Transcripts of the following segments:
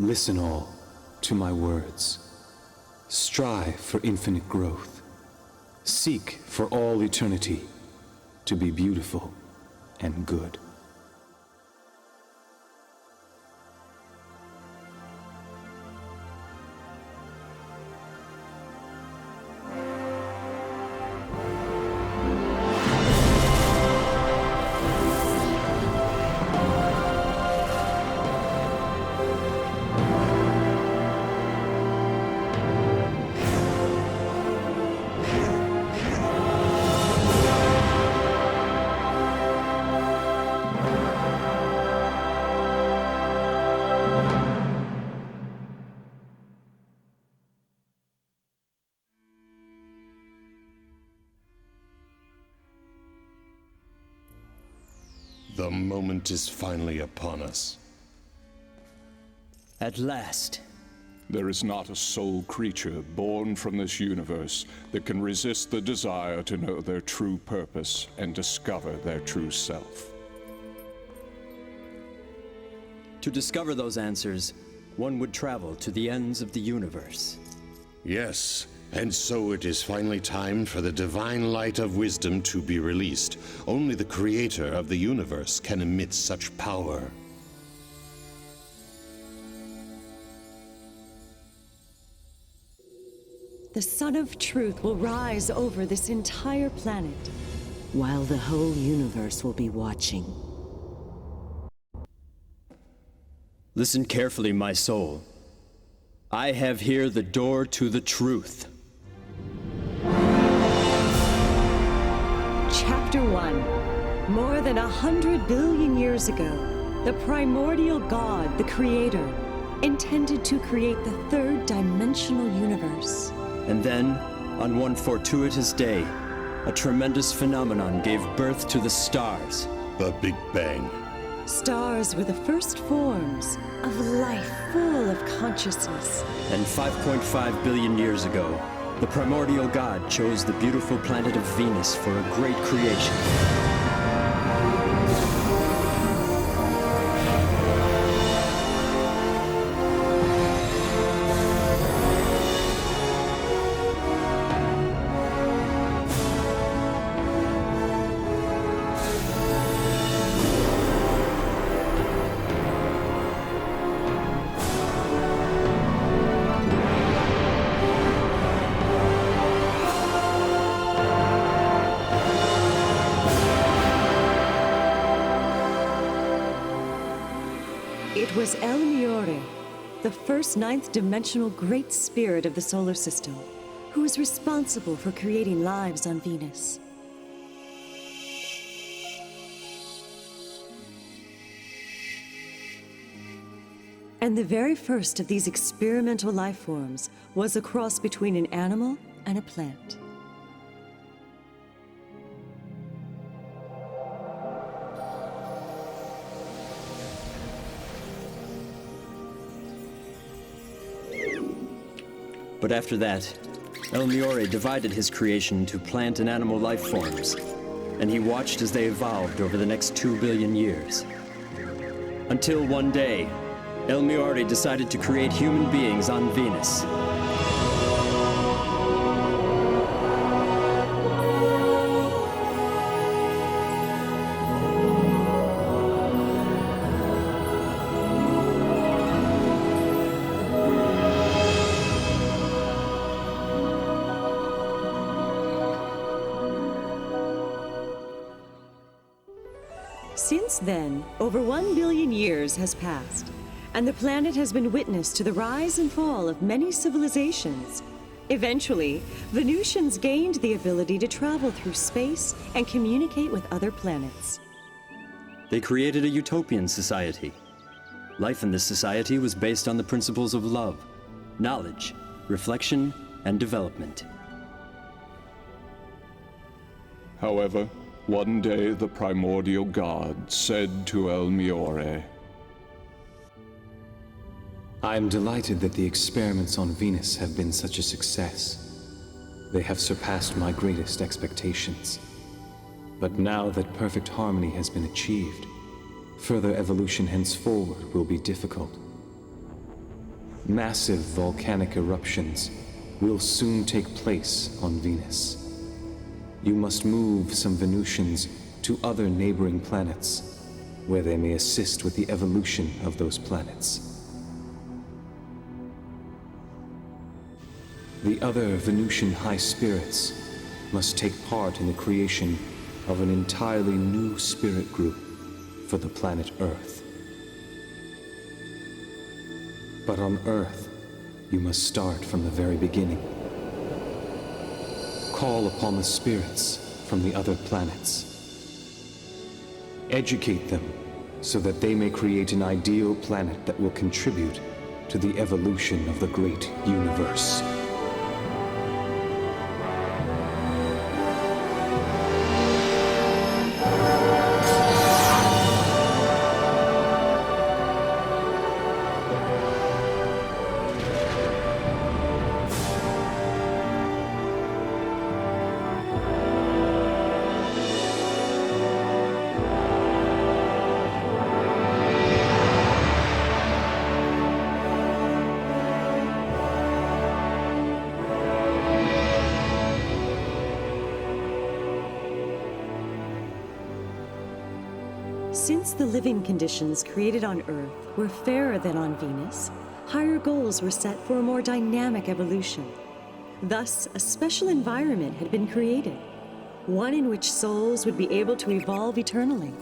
Listen all to my words. Strive for infinite growth. Seek for all eternity to be beautiful and good. The moment is finally upon us. At last. There is not a soul creature born from this universe that can resist the desire to know their true purpose and discover their true self. To discover those answers, one would travel to the ends of the universe. Yes, and so it is finally time for the divine light of wisdom to be released. Only the creator of the universe can emit such power. The Sun of Truth will rise over this entire planet, while the whole universe will be watching. Listen carefully, my soul. I have here the door to the truth. Chapter 1. More than 100 billion years ago, the primordial God, the Creator, intended to create the third-dimensional universe. And then, on one fortuitous day, a tremendous phenomenon gave birth to the stars. The Big Bang. Stars were the first forms of life full of consciousness. And 5.5 billion years ago, the primordial God chose the beautiful planet of Venus for a great creation. It was the first ninth-dimensional great spirit of the solar system, who was responsible for creating lives on Venus. And the very first of these experimental life forms was a cross between an animal and a plant. But after that, El Miore divided his creation into plant and animal life forms, and he watched as they evolved over the next 2 billion years. Until one day, El Miore decided to create human beings on Venus. Since then, over 1 billion years has passed, and the planet has been witness to the rise and fall of many civilizations. Eventually, Venusians gained the ability to travel through space and communicate with other planets. They created a utopian society. Life in this society was based on the principles of love, knowledge, reflection, and development. However, one day the primordial God said to El Miore, I am delighted that the experiments on Venus have been such a success. They have surpassed my greatest expectations. But now that perfect harmony has been achieved, further evolution henceforward will be difficult. Massive volcanic eruptions will soon take place on Venus. You must move some Venusians to other neighboring planets, where they may assist with the evolution of those planets. The other Venusian high spirits must take part in the creation of an entirely new spirit group for the planet Earth. But on Earth, you must start from the very beginning. Call upon the spirits from the other planets. Educate them so that they may create an ideal planet that will contribute to the evolution of the great universe. Since the living conditions created on Earth were fairer than on Venus, higher goals were set for a more dynamic evolution. Thus, a special environment had been created, one in which souls would be able to evolve eternally.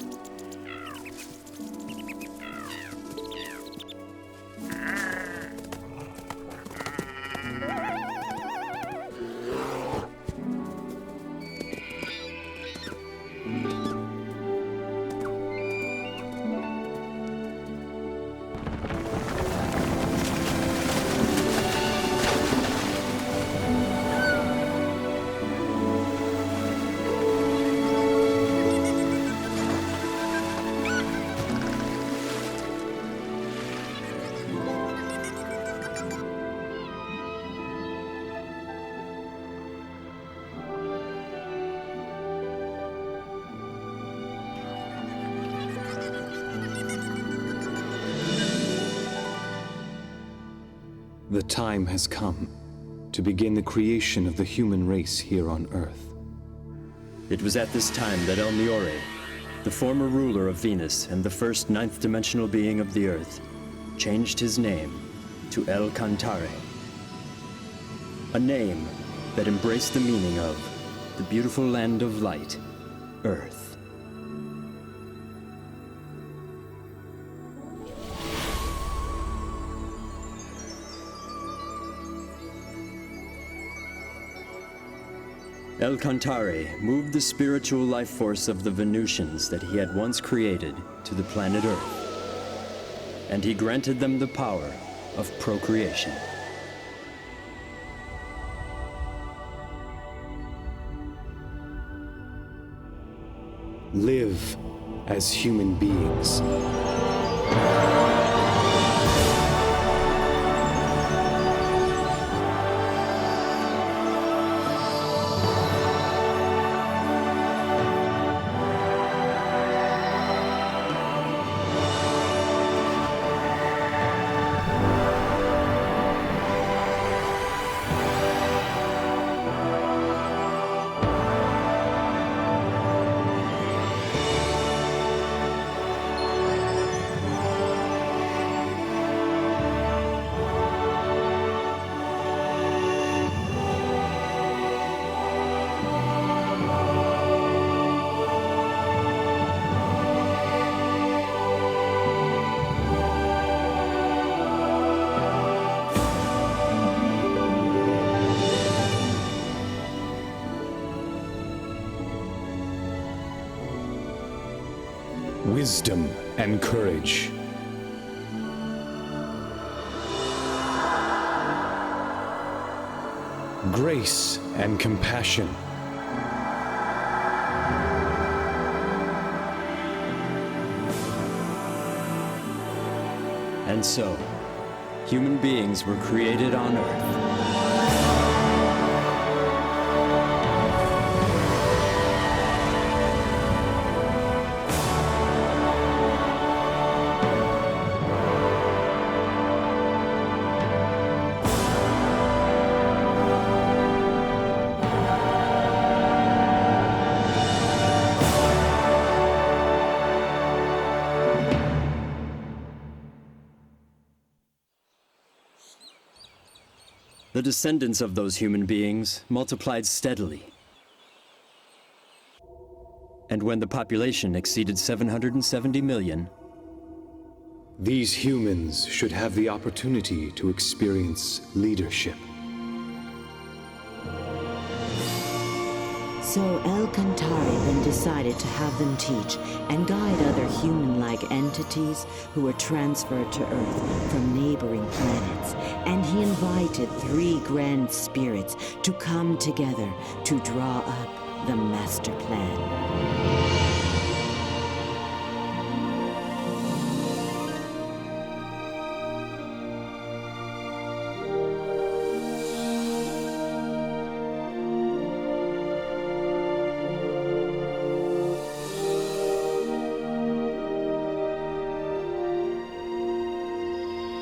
The time has come to begin the creation of the human race here on Earth. It was at this time that El Miore, the former ruler of Venus and the first ninth-dimensional being of the Earth, changed his name to El Cantare. A name that embraced the meaning of the beautiful land of light, Earth. El Cantare moved the spiritual life force of the Venusians that he had once created to the planet Earth, and he granted them the power of procreation. Live as human beings. Wisdom and courage. Grace and compassion. And so, human beings were created on Earth. The descendants of those human beings multiplied steadily. And when the population exceeded 770 million, these humans should have the opportunity to experience leadership. So El Cantare then decided to have them teach and guide other human-like entities who were transferred to Earth from neighboring planets. And he invited 3 grand spirits to come together to draw up the master plan.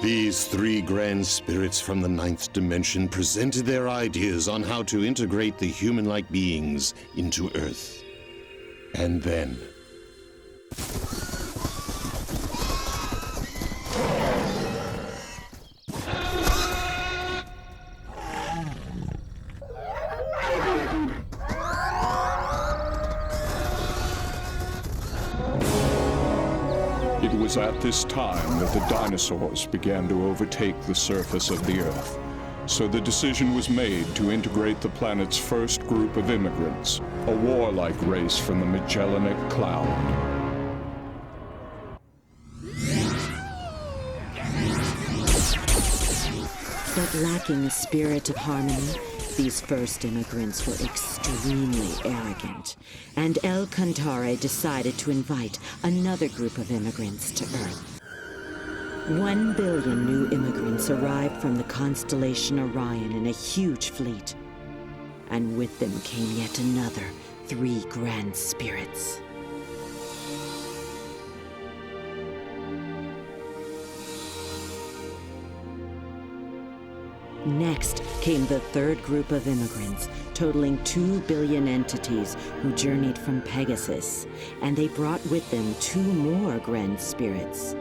These 3 grand spirits from the 9th dimension presented their ideas on how to integrate the human-like beings into Earth. And then... It was at this time that the dinosaurs began to overtake the surface of the Earth. So the decision was made to integrate the planet's first group of immigrants, a warlike race from the Magellanic Cloud. But lacking a spirit of harmony, these first immigrants were extremely arrogant, and El Cantare decided to invite another group of immigrants to Earth. 1 billion new immigrants arrived from the constellation Orion in a huge fleet, and with them came yet another 3 grand spirits. Next came the 3rd group of immigrants, totaling 2 billion entities who journeyed from Pegasus, and they brought with them 2 more grand spirits.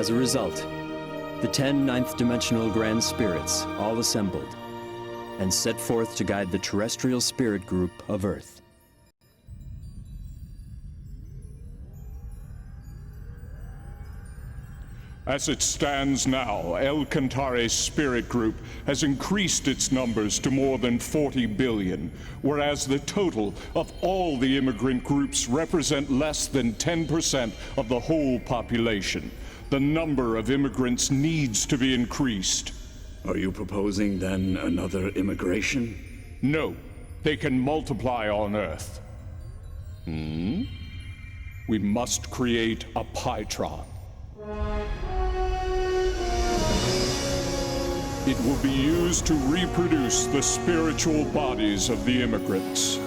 as a result, the 10 ninth-dimensional grand spirits all assembled and set forth to guide the terrestrial spirit group of Earth. As it stands now, El Cantare's spirit group has increased its numbers to more than 40 billion, whereas the total of all the immigrant groups represent less than 10% of the whole population. The number of immigrants needs to be increased. Are you proposing, then, another immigration? No, they can multiply on Earth. We must create a Pytron. It will be used to reproduce the spiritual bodies of the immigrants.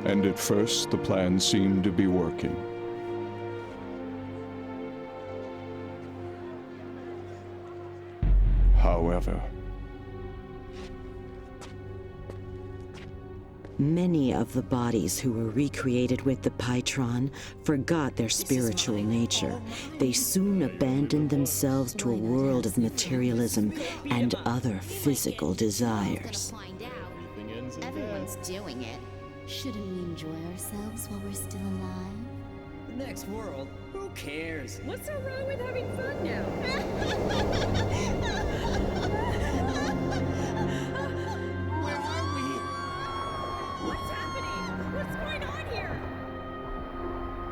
And at first, the plan seemed to be working. However, many of the bodies who were recreated with the Pytron forgot their spiritual nature. They soon abandoned themselves to a world of materialism and other physical desires. Everyone's doing it. Shouldn't we enjoy ourselves while we're still alive? The next world? Who cares? What's so wrong with having fun now? Where are we? What's happening? What's going on here?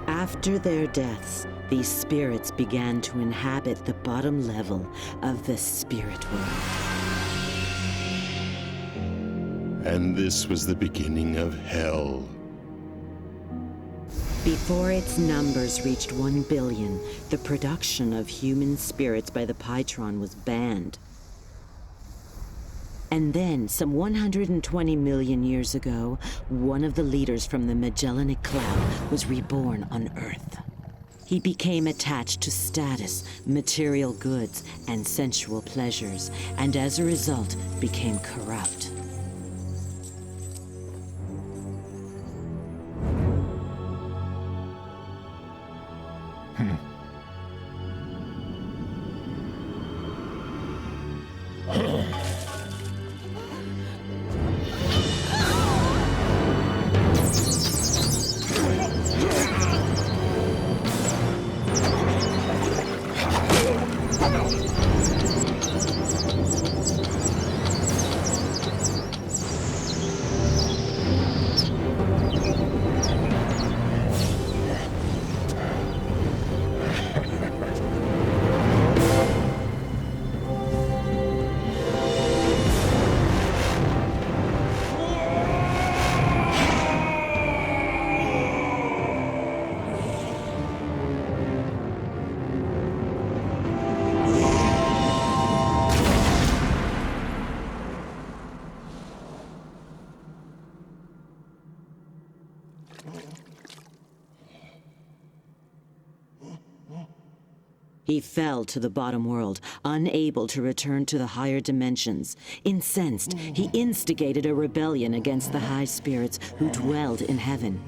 After their deaths, these spirits began to inhabit the bottom level of the spirit world. And this was the beginning of hell. Before its numbers reached 1 billion, the production of human spirits by the Pytron was banned. And then, some 120 million years ago, one of the leaders from the Magellanic Cloud was reborn on Earth. He became attached to status, material goods, and sensual pleasures, and as a result, became corrupt. He fell to the bottom world, unable to return to the higher dimensions. Incensed, he instigated a rebellion against the high spirits who dwelled in heaven.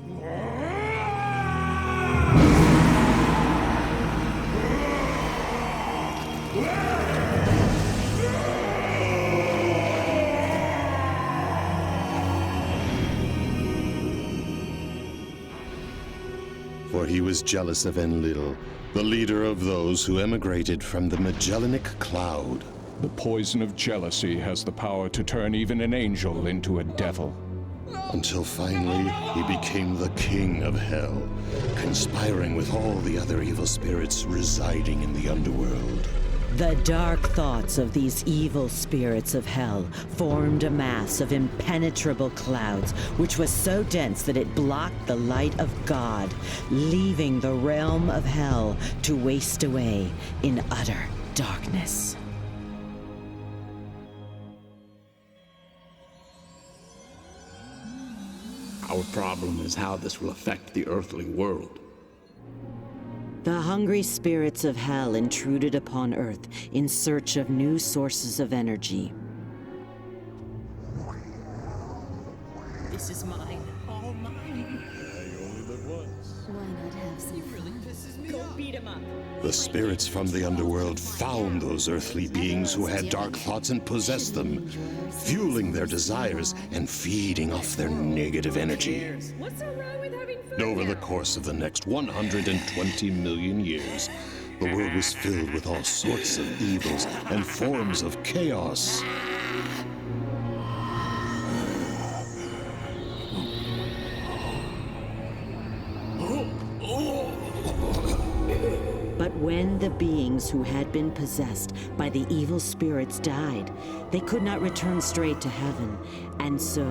For he was jealous of Enlil, the leader of those who emigrated from the Magellanic Cloud. The poison of jealousy has the power to turn even an angel into a devil. Until finally, he became the king of hell, conspiring with all the other evil spirits residing in the underworld. The dark thoughts of these evil spirits of hell formed a mass of impenetrable clouds, which was so dense that it blocked the light of God, leaving the realm of hell to waste away in utter darkness. Our problem is how this will affect the earthly world. The hungry spirits of hell intruded upon Earth in search of new sources of energy. This is mine, all mine. Why not have some fun? Go beat him up. The spirits from the underworld found those earthly beings who had dark thoughts and possessed them, fueling their desires and feeding off their negative energy. What's so wrong with having fun? Over the course of the next 120 million years, the world was filled with all sorts of evils and forms of chaos. But when the beings who had been possessed by the evil spirits died, they could not return straight to heaven. And so,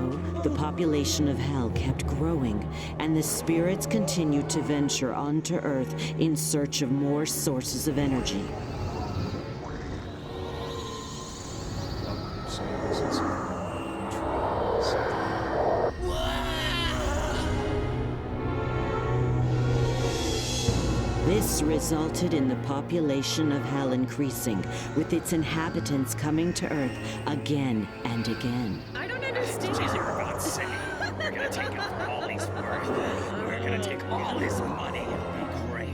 the population of hell kept growing, and the spirits continued to venture onto Earth in search of more sources of energy. This resulted in the population of hell increasing, with its inhabitants coming to Earth again and again. I don't understand. You're about to say, we're gonna take out all his worth. We're gonna take all his money. It'll be great.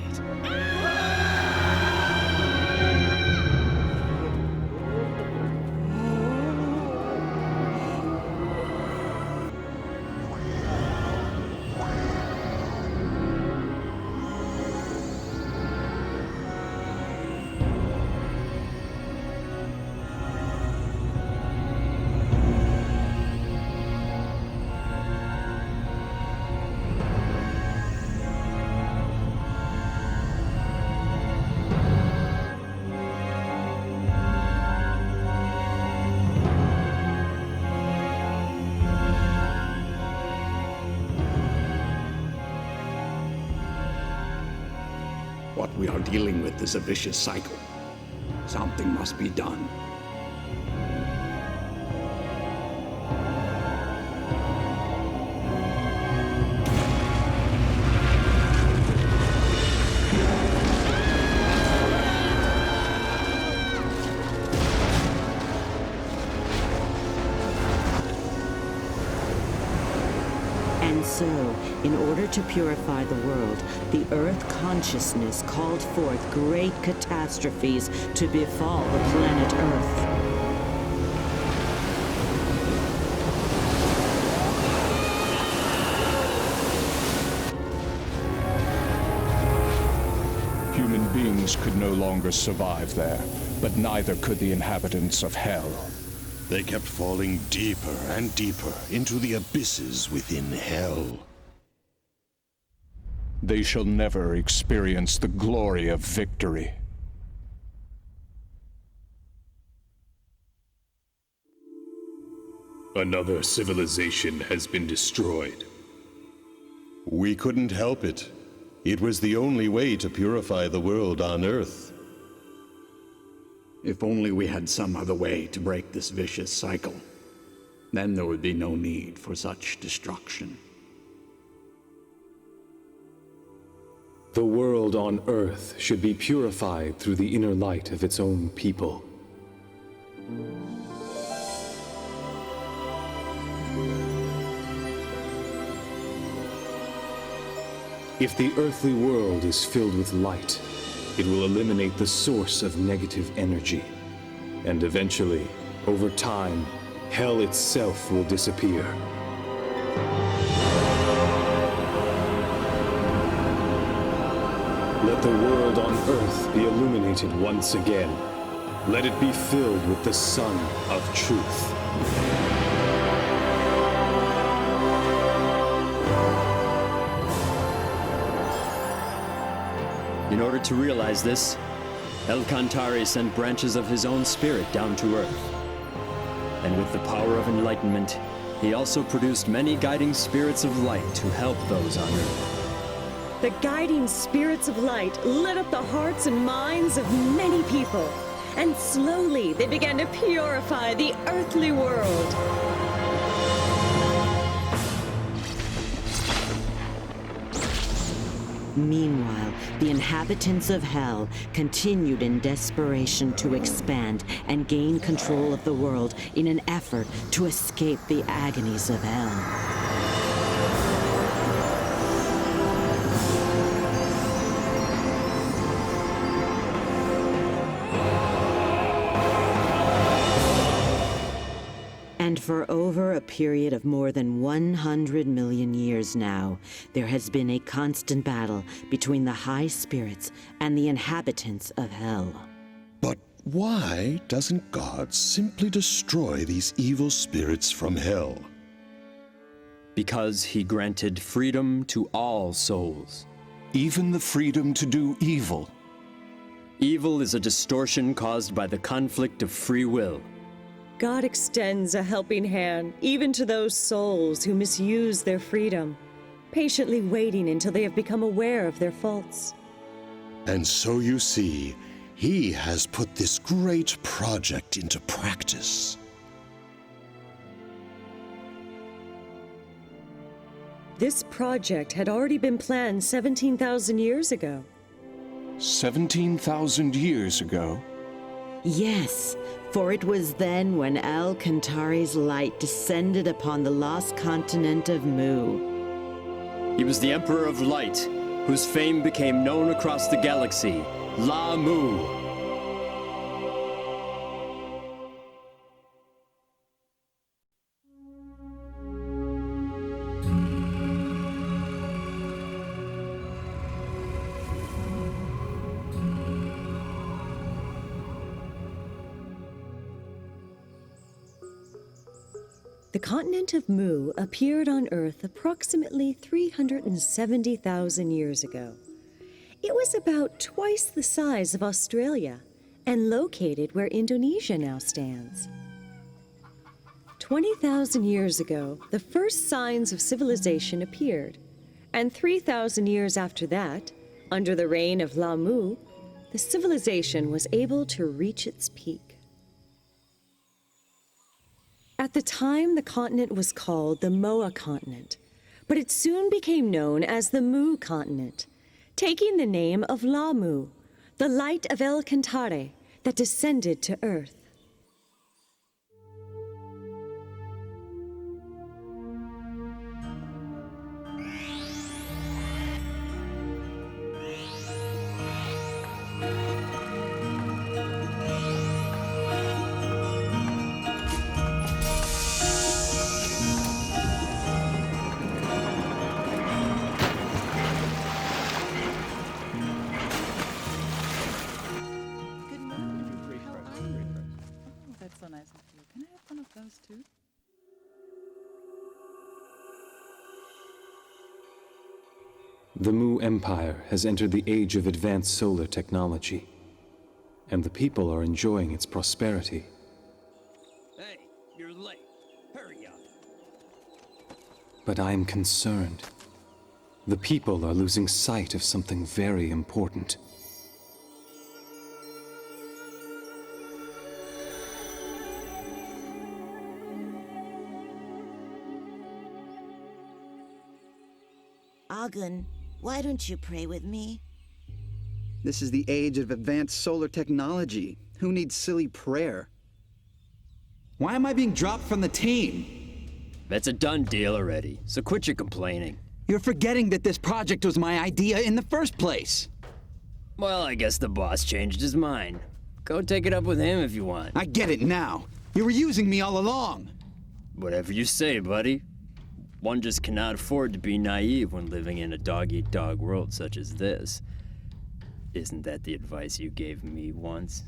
We are dealing with this vicious cycle. Something must be done. So, in order to purify the world, the Earth consciousness called forth great catastrophes to befall the planet Earth. Human beings could no longer survive there, but neither could the inhabitants of Hell. They kept falling deeper and deeper into the abysses within Hell. They shall never experience the glory of victory. Another civilization has been destroyed. We couldn't help it. It was the only way to purify the world on Earth. If only we had some other way to break this vicious cycle. Then there would be no need for such destruction. The world on Earth should be purified through the inner light of its own people. If the earthly world is filled with light, it will eliminate the source of negative energy. And eventually, over time, Hell itself will disappear. Let the world on Earth be illuminated once again. Let it be filled with the sun of truth. In order to realize this, Cantare sent branches of his own spirit down to Earth. And with the power of enlightenment, he also produced many guiding spirits of light to help those on Earth. The guiding spirits of light lit up the hearts and minds of many people, and slowly they began to purify the earthly world. Meanwhile, the inhabitants of Hell continued in desperation to expand and gain control of the world in an effort to escape the agonies of Hell. And for over a period of more than 100 million years now, there has been a constant battle between the high spirits and the inhabitants of Hell. But why doesn't God simply destroy these evil spirits from Hell? Because he granted freedom to all souls. Even the freedom to do evil. Evil is a distortion caused by the conflict of free will. God extends a helping hand even to those souls who misuse their freedom, patiently waiting until they have become aware of their faults. And so you see, he has put this great project into practice. This project had already been planned 17,000 years ago. 17,000 years ago? Yes, for it was then when Cantare's light descended upon the lost continent of Mu. He was the Emperor of Light, whose fame became known across the galaxy, La Mu. The continent of Mu appeared on Earth approximately 370,000 years ago. It was about twice the size of Australia and located where Indonesia now stands. 20,000 years ago, the first signs of civilization appeared, and 3,000 years after that, Under the reign of Lamu, the civilization was able to reach its peak. At the time, the continent was called the Moa continent, but it soon became known as the Mu continent, taking the name of Lamu, the light of El Cantare that descended to Earth. The Mu Empire has entered the age of advanced solar technology, and the people are enjoying its prosperity. Hey, you're late. Hurry up. But I am concerned. The people are losing sight of something very important. Agun, why don't you pray with me? This is the age of advanced solar technology. Who needs silly prayer? Why am I being dropped from the team? That's a done deal already, so quit your complaining. You're forgetting that this project was my idea in the first place. Well, I guess the boss changed his mind. Go take it up with him if you want. I get it now. You were using me all along. Whatever you say, buddy. One just cannot afford to be naive when living in a dog-eat-dog world such as this. Isn't that the advice you gave me once?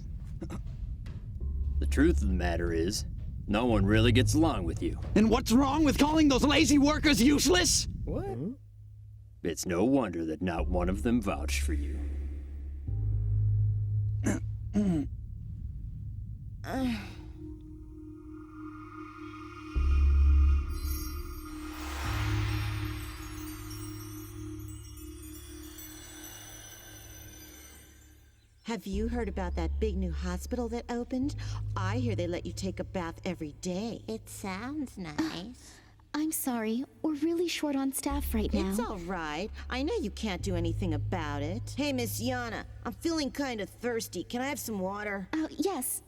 The truth of the matter is, no one really gets along with you. And what's wrong with calling those lazy workers useless? What? It's no wonder that not one of them vouched for you. Have you heard about that big new hospital that opened? I hear they let you take a bath every day. It sounds nice. I'm sorry, we're really short on staff right now. It's all right. I know you can't do anything about it. Hey, Miss Yana, I'm feeling kind of thirsty. Can I have some water? Yes.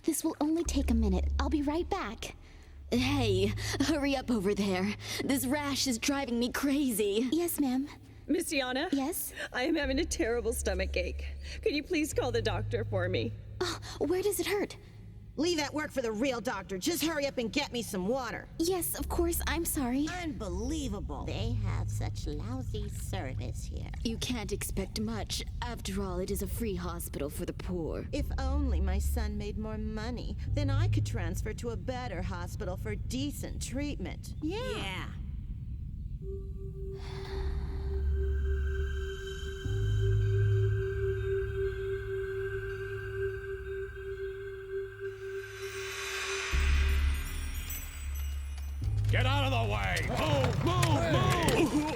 This will only take a minute. I'll be right back. Hey, hurry up over there. This rash is driving me crazy. Yes, ma'am. Miss Yana? Yes? I am having a terrible stomach ache. Could you please call the doctor for me? Oh, where does it hurt? Leave that work for the real doctor. Just hurry up and get me some water. Yes, of course. I'm sorry. Unbelievable. They have such lousy service here. You can't expect much. After all, it is a free hospital for the poor. If only my son made more money, then I could transfer to a better hospital for decent treatment. Yeah. Get out of the way! Move!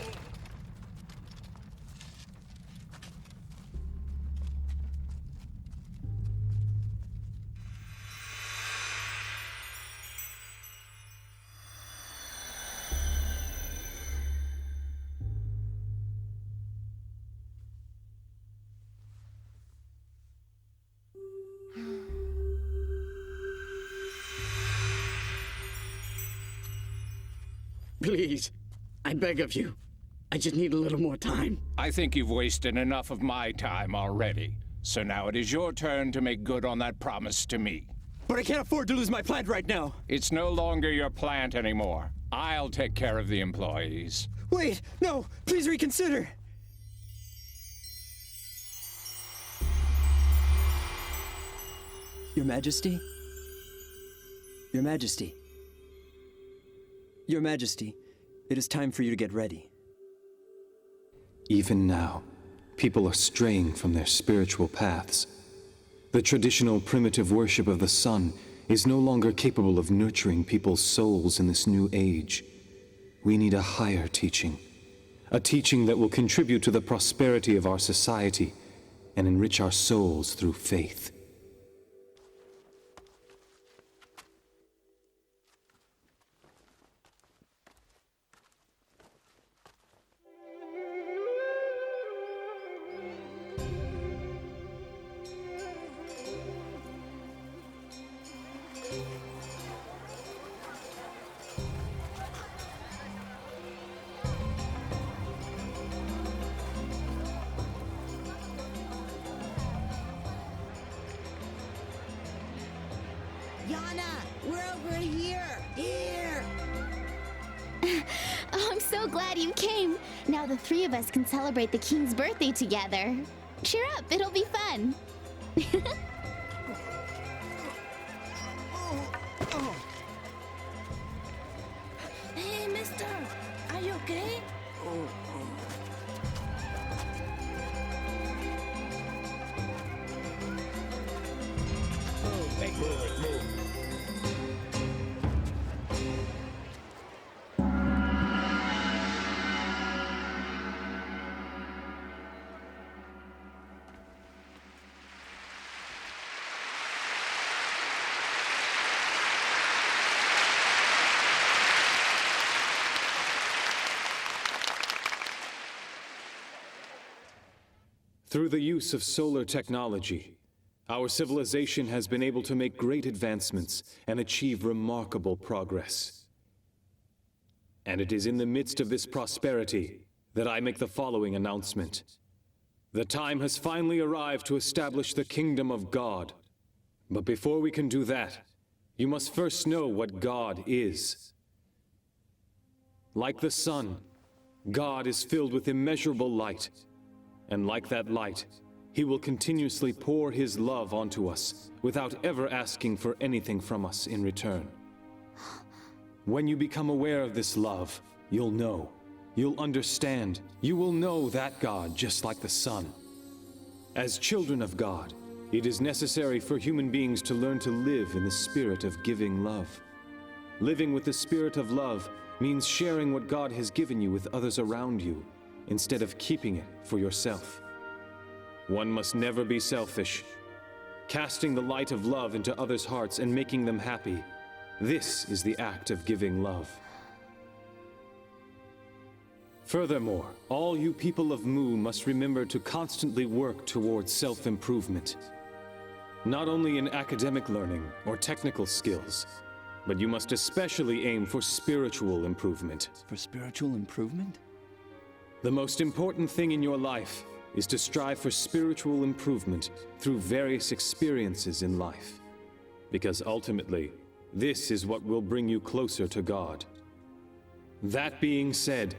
Please, I beg of you. I just need a little more time. I think you've wasted enough of my time already. So now it is your turn to make good on that promise to me. But I can't afford to lose my plant right now. It's no longer your plant anymore. I'll take care of the employees. Wait, no, please reconsider. Your Majesty? Your Majesty? Your Majesty, it is time for you to get ready. Even now, people are straying from their spiritual paths. The traditional primitive worship of the sun is no longer capable of nurturing people's souls in this new age. We need a higher teaching, a teaching that will contribute to the prosperity of our society and enrich our souls through faith. Yana, we're over here! Here! Oh, I'm so glad you came. Now the three of us can celebrate the king's birthday together. Cheer up, it'll be fun. Hey, mister, are you okay? Through the use of solar technology, our civilization has been able to make great advancements and achieve remarkable progress. And it is in the midst of this prosperity that I make the following announcement. The time has finally arrived to establish the kingdom of God. But before we can do that, you must first know what God is. Like the sun, God is filled with immeasurable light. And like that light, He will continuously pour His love onto us without ever asking for anything from us in return. When you become aware of this love, you'll know, you'll understand, you will know that God just like the sun. As children of God, it is necessary for human beings to learn to live in the spirit of giving love. Living with the spirit of love means sharing what God has given you with others around you, instead of keeping it for yourself. One must never be selfish. Casting the light of love into others' hearts and making them happy, this is the act of giving love. Furthermore, all you people of Mu must remember to constantly work towards self-improvement. Not only in academic learning or technical skills, but you must especially aim for spiritual improvement. For spiritual improvement? The most important thing in your life is to strive for spiritual improvement through various experiences in life. Because ultimately, this is what will bring you closer to God. That being said,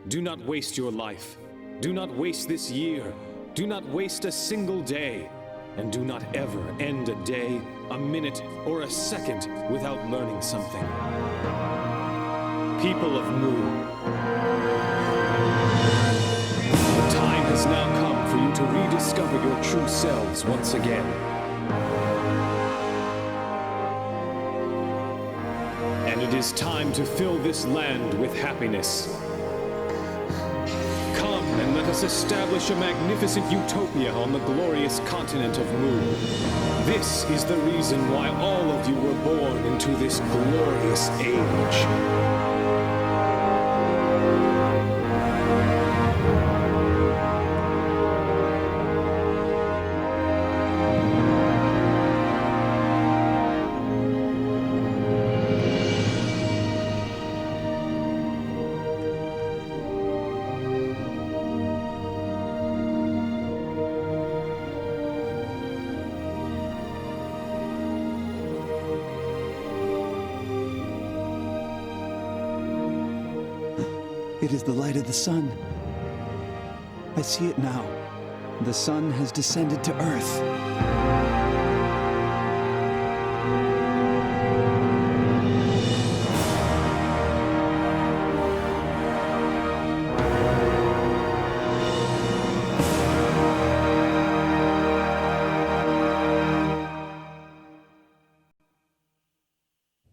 do not waste your life. Do not waste this year. Do not waste a single day. And do not ever end a day, a minute, or a second without learning something. People of Mu, the time has now come for you to rediscover your true selves once again. And it is time to fill this land with happiness. Come and let us establish a magnificent utopia on the glorious continent of Mu. This is the reason why all of you were born into this glorious age. It is the light of the sun. I see it now. The sun has descended to Earth.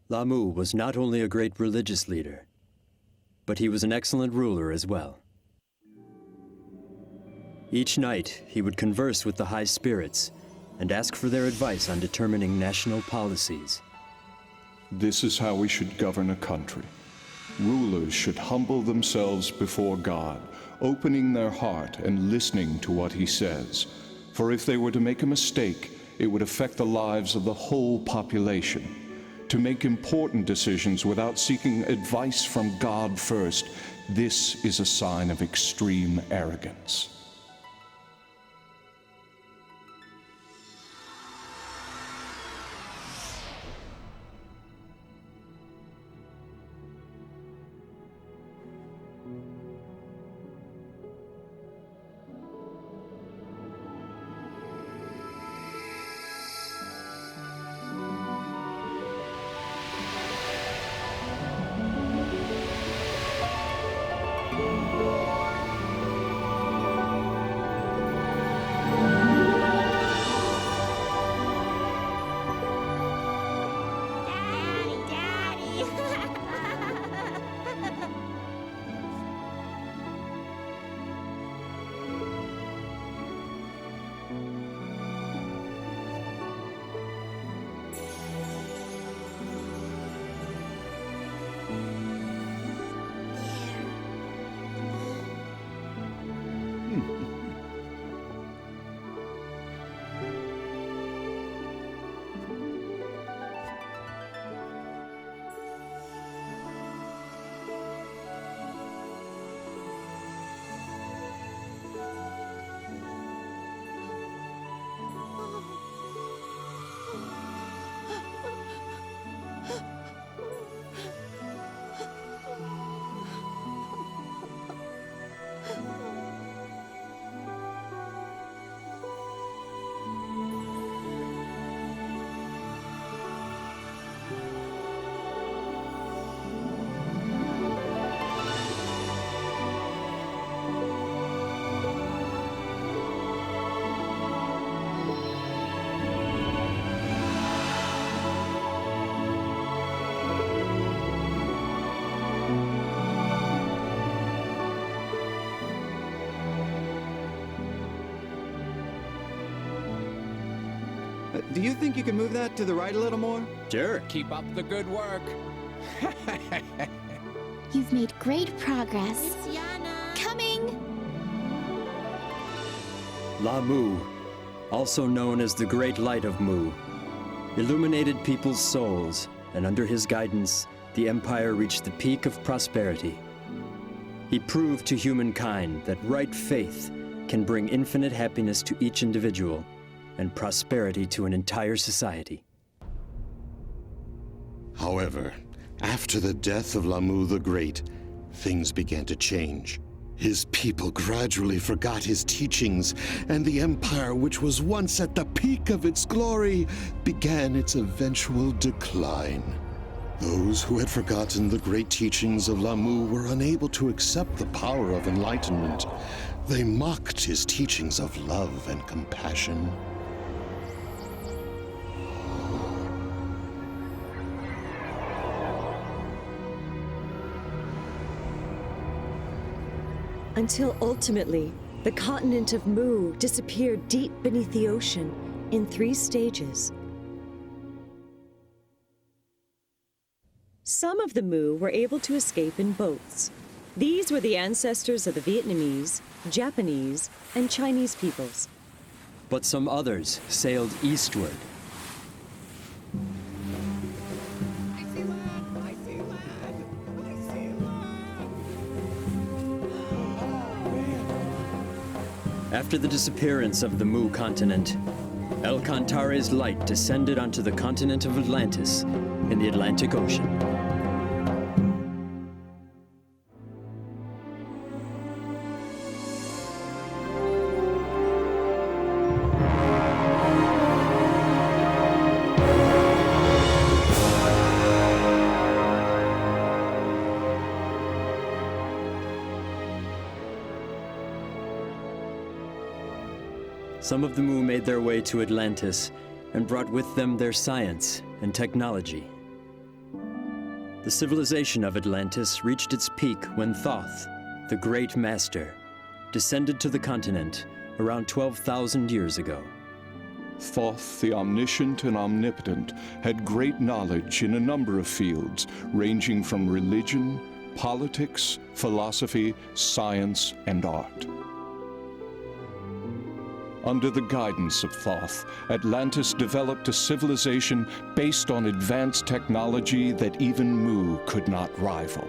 Lamu was not only a great religious leader, but he was an excellent ruler as well. Each night, he would converse with the high spirits and ask for their advice on determining national policies. This is how we should govern a country. Rulers should humble themselves before God, opening their heart and listening to what he says. For if they were to make a mistake, it would affect the lives of the whole population. To make important decisions without seeking advice from God first, this is a sign of extreme arrogance. Do you think you can move that to the right a little more? Sure. Keep up the good work. You've made great progress. Coming! La Mu, also known as the Great Light of Mu, illuminated people's souls, and under his guidance, the Empire reached the peak of prosperity. He proved to humankind that right faith can bring infinite happiness to each individual and prosperity to an entire society. However, after the death of Lamu the Great, things began to change. His people gradually forgot his teachings, and the empire, which was once at the peak of its glory, began its eventual decline. Those who had forgotten the great teachings of Lamu were unable to accept the power of enlightenment. They mocked his teachings of love and compassion. Until ultimately, the continent of Mu disappeared deep beneath the ocean in 3 stages. Some of the Mu were able to escape in boats. These were the ancestors of the Vietnamese, Japanese, and Chinese peoples. But some others sailed eastward. After the disappearance of the Mu continent, El Cantare's light descended onto the continent of Atlantis in the Atlantic Ocean. Some of the Mu made their way to Atlantis and brought with them their science and technology. The civilization of Atlantis reached its peak when Thoth, the Great Master, descended to the continent around 12,000 years ago. Thoth, the omniscient and omnipotent, had great knowledge in a number of fields, ranging from religion, politics, philosophy, science, and art. Under the guidance of Thoth, Atlantis developed a civilization based on advanced technology that even Mu could not rival.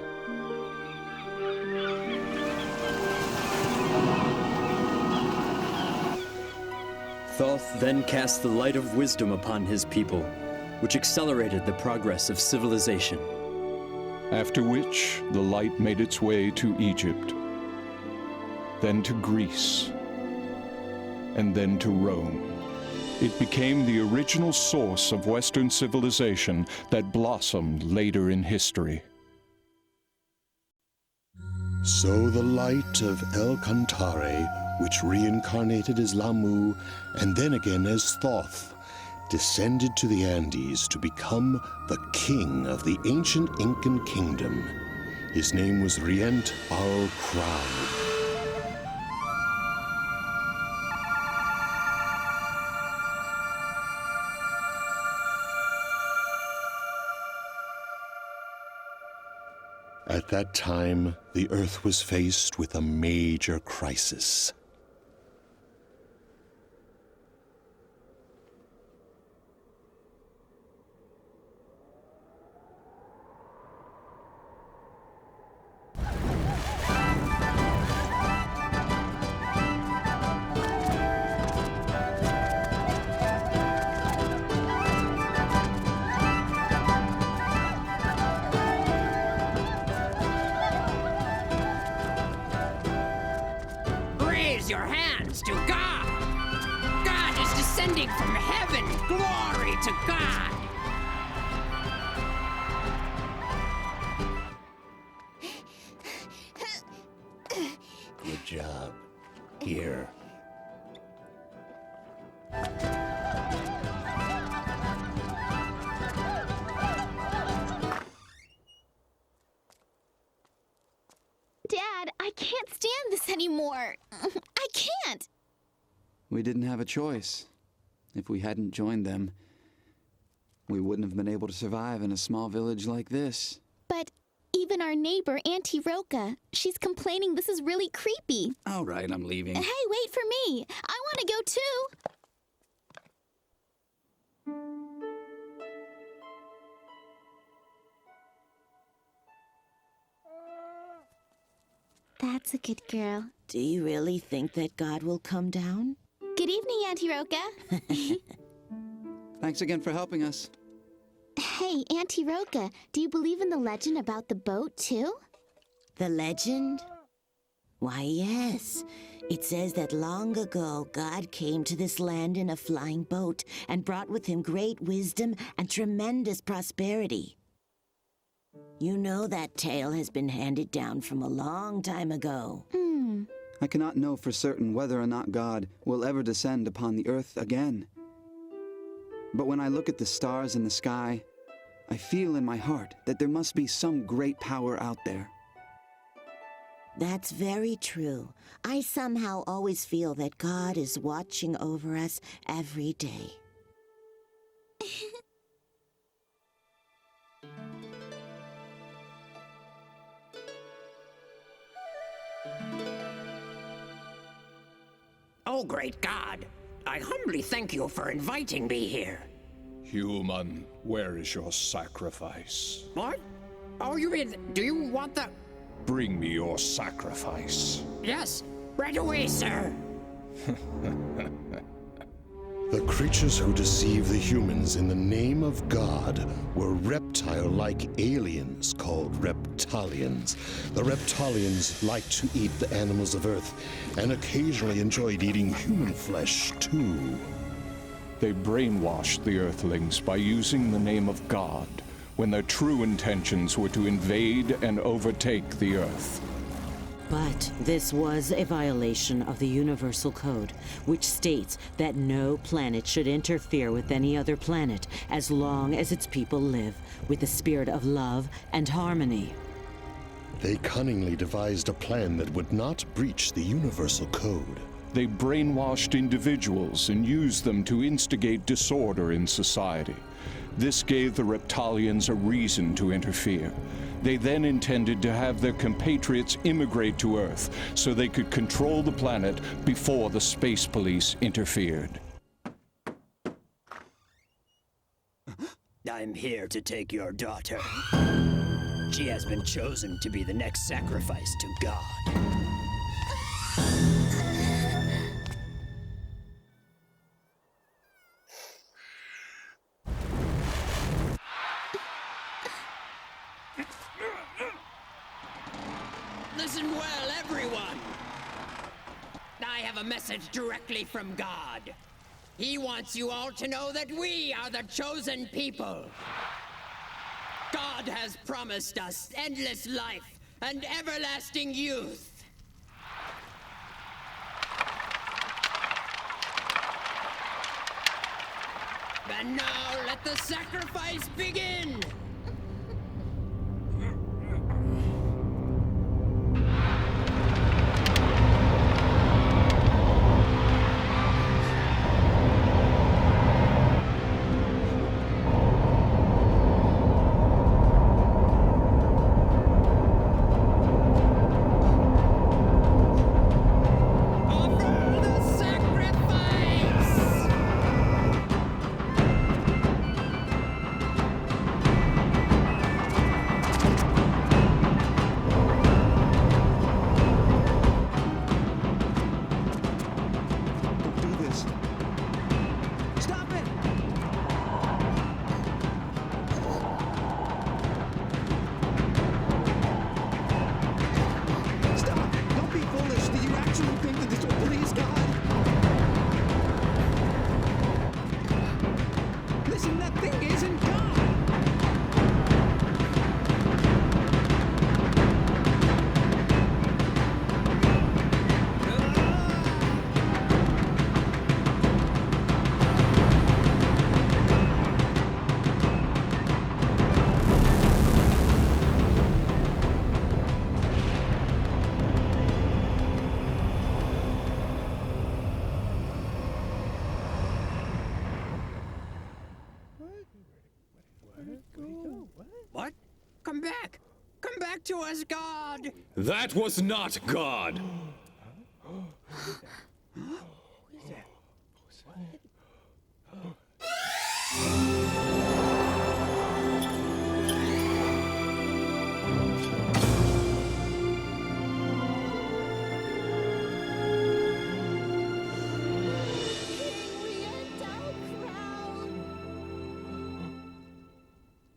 Thoth then cast the light of wisdom upon his people, which accelerated the progress of civilization. After which, the light made its way to Egypt, then to Greece, and then to Rome. It became the original source of Western civilization that blossomed later in history. So the light of El Cantare, which reincarnated as Lamu and then again as Thoth, descended to the Andes to become the king of the ancient Incan kingdom. His name was Rient al Crowd. At that time, the Earth was faced with a major crisis. Raise your hands to God! God is descending from heaven! Glory to God! Good job. Here. Dad, I can't stand this anymore. I can't. We didn't have a choice. If we hadn't joined them, we wouldn't have been able to survive in a small village like this. But even our neighbor, Auntie Roca, she's complaining this is really creepy. All right, I'm leaving. Hey, wait for me. I want to go too. That's a good girl. Do you really think that God will come down? Good evening, Auntie Roca. Thanks again for helping us. Hey, Auntie Roca, do you believe in the legend about the boat, too? The legend? Why, yes. It says that long ago, God came to this land in a flying boat and brought with him great wisdom and tremendous prosperity. You know that tale has been handed down from a long time ago. I cannot know for certain whether or not God will ever descend upon the earth again. But when I look at the stars in the sky, I feel in my heart that there must be some great power out there. That's very true. I somehow always feel that God is watching over us every day. Oh, great God! I humbly thank you for inviting me here. Human, where is your sacrifice? What? Oh, you mean, do you want the... Bring me your sacrifice. Yes, right away, sir. The creatures who deceive the humans in the name of God were reptile-like aliens called reptilians. The reptilians liked to eat the animals of Earth and occasionally enjoyed eating human flesh, too. They brainwashed the Earthlings by using the name of God, when their true intentions were to invade and overtake the Earth. But this was a violation of the Universal Code, which states that no planet should interfere with any other planet as long as its people live with a spirit of love and harmony. They cunningly devised a plan that would not breach the Universal Code. They brainwashed individuals and used them to instigate disorder in society. This gave the Reptilians a reason to interfere. They then intended to have their compatriots immigrate to Earth so they could control the planet before the space police interfered. I'm here to take your daughter. She has been chosen to be the next sacrifice to God. Listen well, everyone. I have a message directly from God. He wants you all to know that we are the chosen people. God has promised us endless life and everlasting youth. And now let the sacrifice begin! What? Come back! Come back to us, God! That was not God!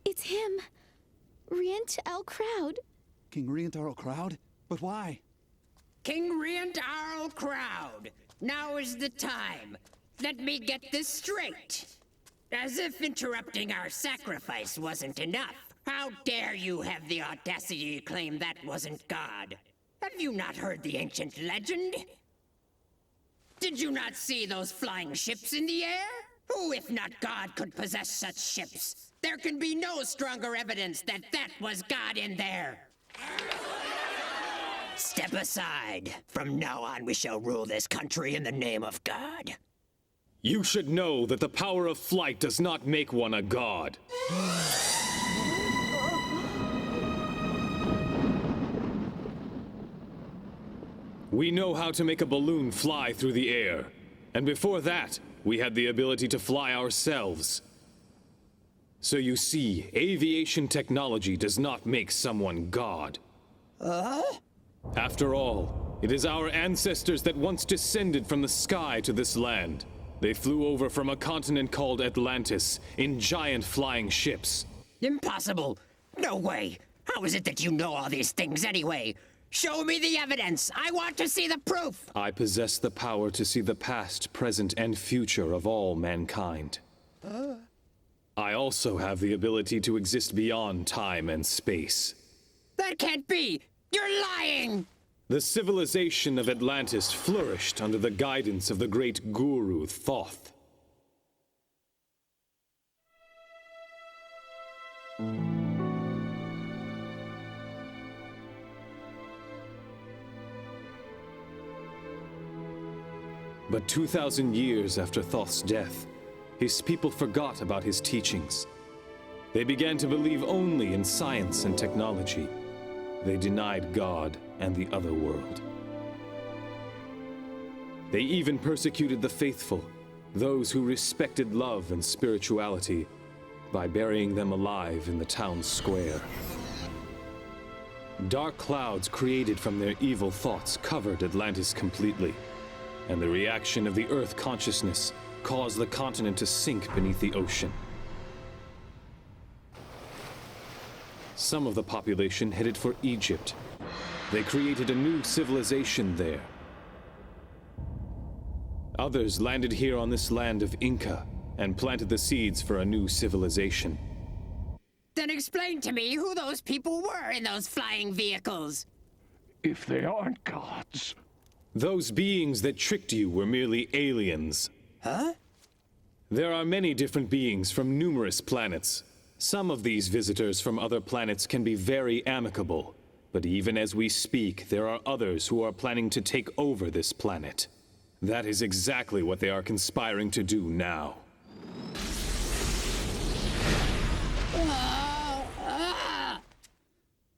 It's him. Rient El Crowd. King Rient El Crowd? But why? King Rient El Crowd! Now is the time. Let me get this straight. As if interrupting our sacrifice wasn't enough. How dare you have the audacity to claim that wasn't God? Have you not heard the ancient legend? Did you not see those flying ships in the air? Who, if not God, could possess such ships? There can be no stronger evidence that that was God in there. Step aside. From now on, we shall rule this country in the name of God. You should know that the power of flight does not make one a god. We know how to make a balloon fly through the air. And before that, we had the ability to fly ourselves. So you see, aviation technology does not make someone God. After all, it is our ancestors that once descended from the sky to this land. They flew over from a continent called Atlantis in giant flying ships. Impossible! No way! How is it that you know all these things anyway? Show me the evidence! I want to see the proof! I possess the power to see the past, present, and future of all mankind. I also have the ability to exist beyond time and space. That can't be! You're lying! The civilization of Atlantis flourished under the guidance of the great guru Thoth. But 2,000 years after Thoth's death, his people forgot about his teachings. They began to believe only in science and technology. They denied God and the other world. They even persecuted the faithful, those who respected love and spirituality, by burying them alive in the town's square. Dark clouds created from their evil thoughts covered Atlantis completely, and the reaction of the Earth consciousness caused the continent to sink beneath the ocean. Some of the population headed for Egypt. They created a new civilization there. Others landed here on this land of Inca and planted the seeds for a new civilization. Then explain to me who those people were in those flying vehicles. If they aren't gods. Those beings that tricked you were merely aliens. Huh? There are many different beings from numerous planets. Some of these visitors from other planets can be very amicable, but even as we speak, there are others who are planning to take over this planet. That is exactly what they are conspiring to do now.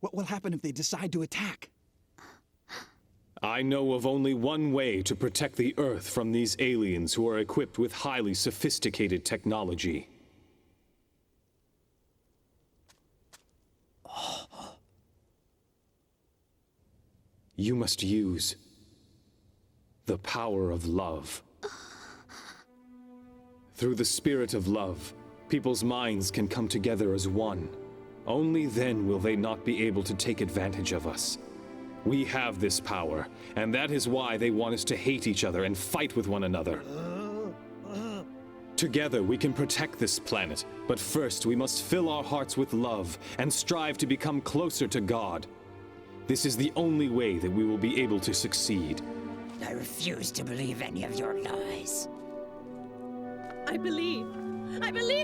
What will happen if they decide to attack? I know of only one way to protect the Earth from these aliens who are equipped with highly sophisticated technology. You must use the power of love. Through the spirit of love, people's minds can come together as one. Only then will they not be able to take advantage of us. We have this power, and that is why they want us to hate each other and fight with one another. Together we can protect this planet, but first we must fill our hearts with love and strive to become closer to God. This is the only way that we will be able to succeed. I refuse to believe any of your lies. I believe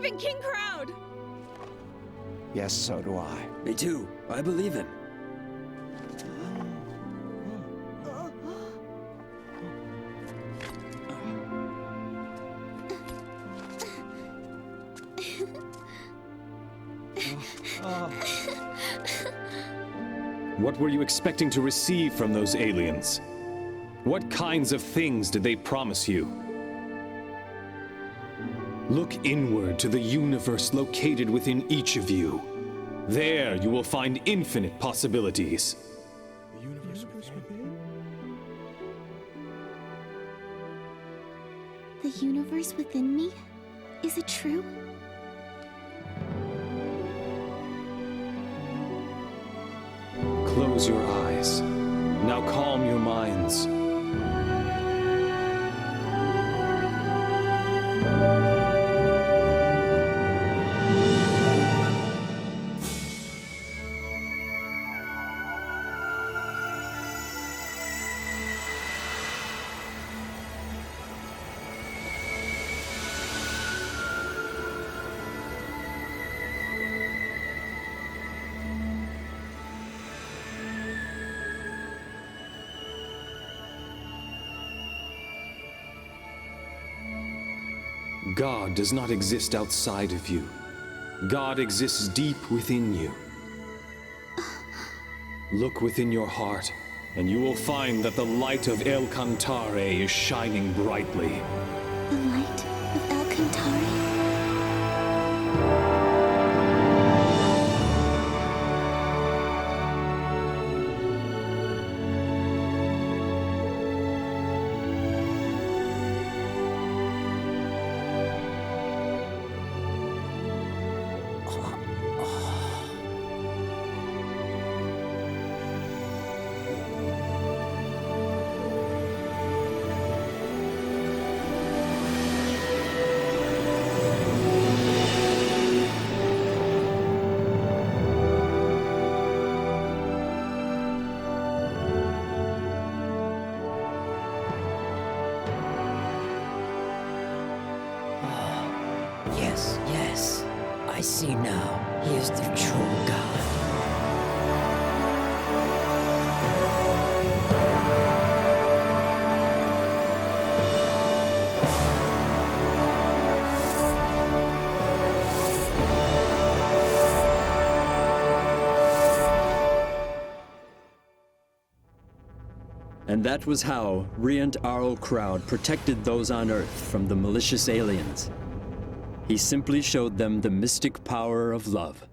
in King Crowd! Yes, so do I. Me too. I believe him. What were you expecting to receive from those aliens? What kinds of things did they promise you? Look inward to the universe located within each of you. There you will find infinite possibilities. The universe within? The universe within me? Is it true? Close your eyes. Now calm your minds. God does not exist outside of you. God exists deep within you. Look within your heart, and you will find that the light of El Cantare is shining brightly. The light of El Cantare? Yes, I see now. He is the true God. And that was how Riant Arl Crowd protected those on Earth from the malicious aliens. He simply showed them the mystic power of love.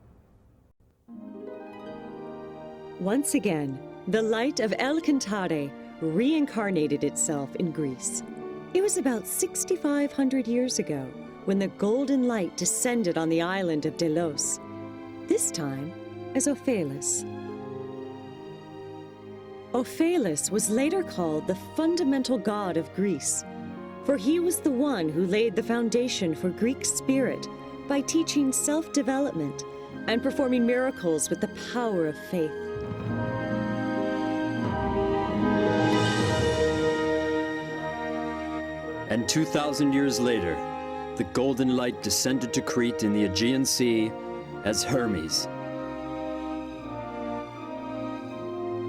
Once again, the light of El Cantare reincarnated itself in Greece. It was about 6,500 years ago when the golden light descended on the island of Delos, this time as Ophelus. Ophelus was later called the fundamental god of Greece, for he was the one who laid the foundation for Greek spirit by teaching self-development and performing miracles with the power of faith. And 2,000 years later, the golden light descended to Crete in the Aegean Sea as Hermes.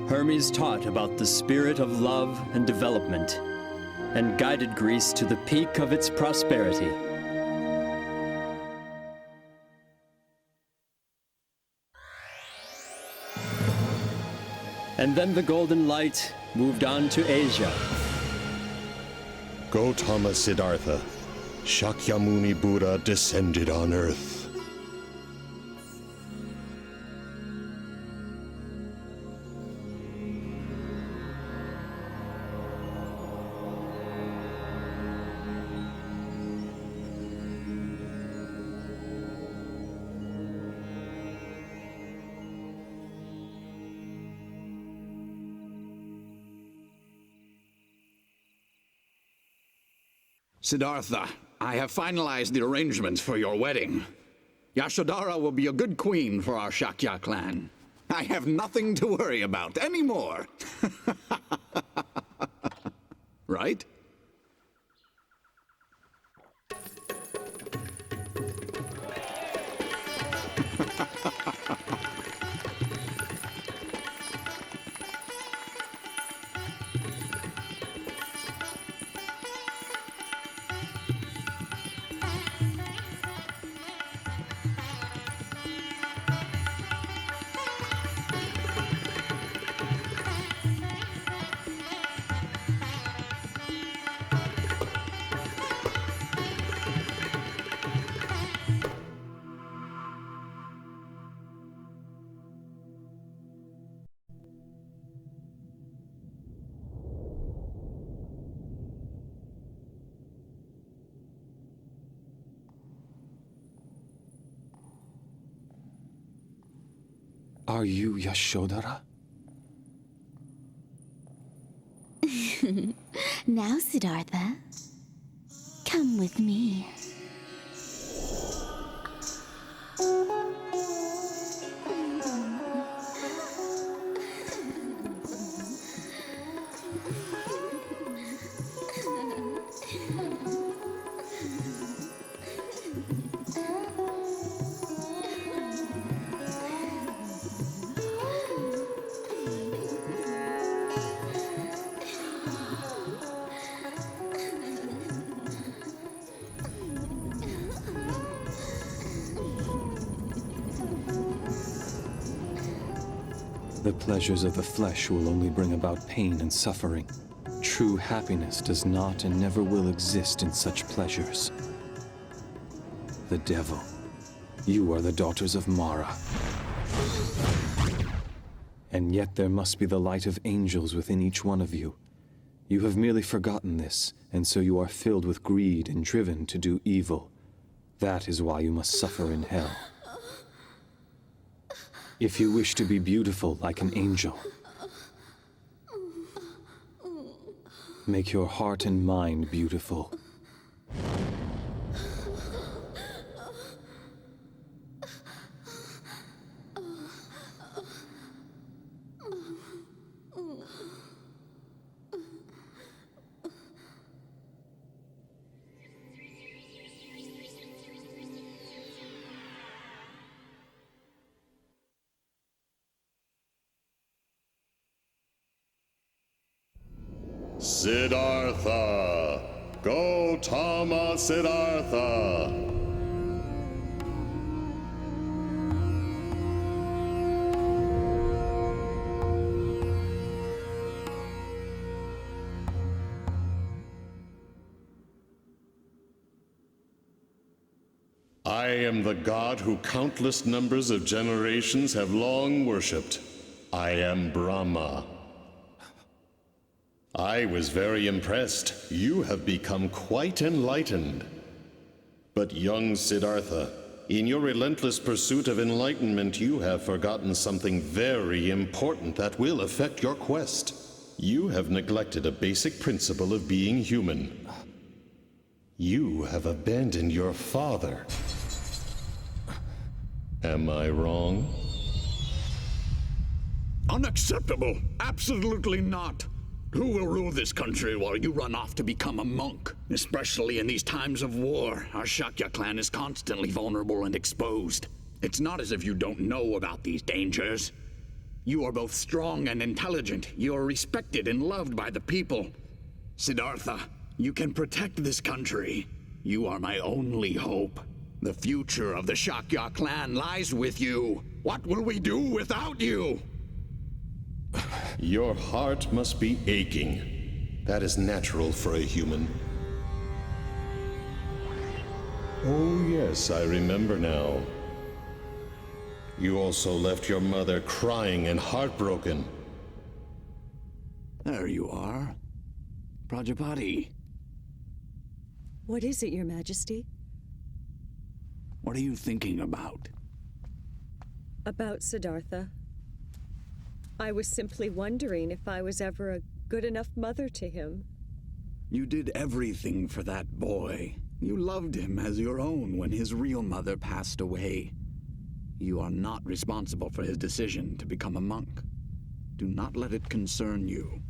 Hermes taught about the spirit of love and development, and guided Greece to the peak of its prosperity. And then the golden light moved on to Asia. Gautama Siddhartha, Shakyamuni Buddha descended on earth. Siddhartha, I have finalized the arrangements for your wedding. Yashodhara will be a good queen for our Shakya clan. I have nothing to worry about anymore. Right? Are you Yashodhara? Now, Siddhartha, come with me. The pleasures of the flesh will only bring about pain and suffering. True happiness does not and never will exist in such pleasures. The devil. You are the daughters of Mara. And yet there must be the light of angels within each one of you. You have merely forgotten this, and so you are filled with greed and driven to do evil. That is why you must suffer in hell. If you wish to be beautiful like an angel, make your heart and mind beautiful. Siddhartha! Gautama Siddhartha! I am the god who countless numbers of generations have long worshipped. I am Brahma. I was very impressed. You have become quite enlightened. But young Siddhartha, in your relentless pursuit of enlightenment, you have forgotten something very important that will affect your quest. You have neglected a basic principle of being human. You have abandoned your father. Am I wrong? Unacceptable! Absolutely not! Who will rule this country while you run off to become a monk? Especially in these times of war, our Shakya clan is constantly vulnerable and exposed. It's not as if you don't know about these dangers. You are both strong and intelligent. You are respected and loved by the people. Siddhartha, you can protect this country. You are my only hope. The future of the Shakya clan lies with you. What will we do without you? Your heart must be aching. That is natural for a human. Oh yes, I remember now. You also left your mother crying and heartbroken. There you are. Prajapati. What is it, Your Majesty? What are you thinking about? About Siddhartha. I was simply wondering if I was ever a good enough mother to him. You did everything for that boy. You loved him as your own when his real mother passed away. You are not responsible for his decision to become a monk. Do not let it concern you.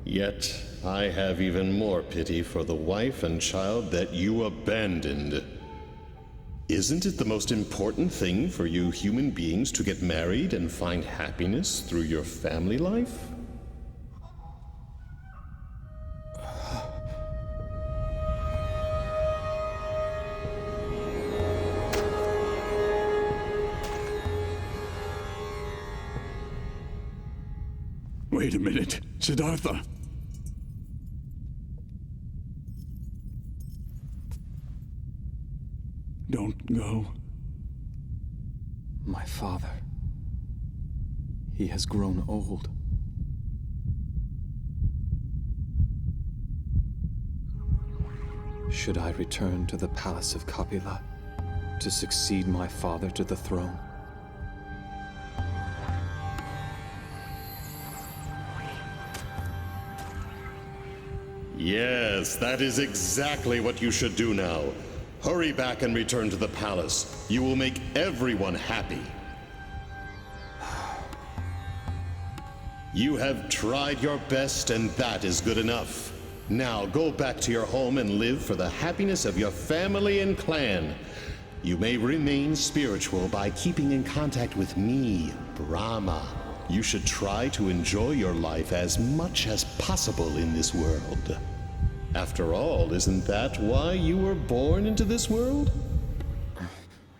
Yet, I have even more pity for the wife and child that you abandoned. Isn't it the most important thing for you human beings to get married and find happiness through your family life? Wait a minute, Siddhartha. Don't go. My father. He has grown old. Should I return to the palace of Kapila to succeed my father to the throne? Yes, that is exactly what you should do now. Hurry back and return to the palace. You will make everyone happy. You have tried your best, and that is good enough. Now go back to your home and live for the happiness of your family and clan. You may remain spiritual by keeping in contact with me, Brahma. You should try to enjoy your life as much as possible in this world. After all, isn't that why you were born into this world?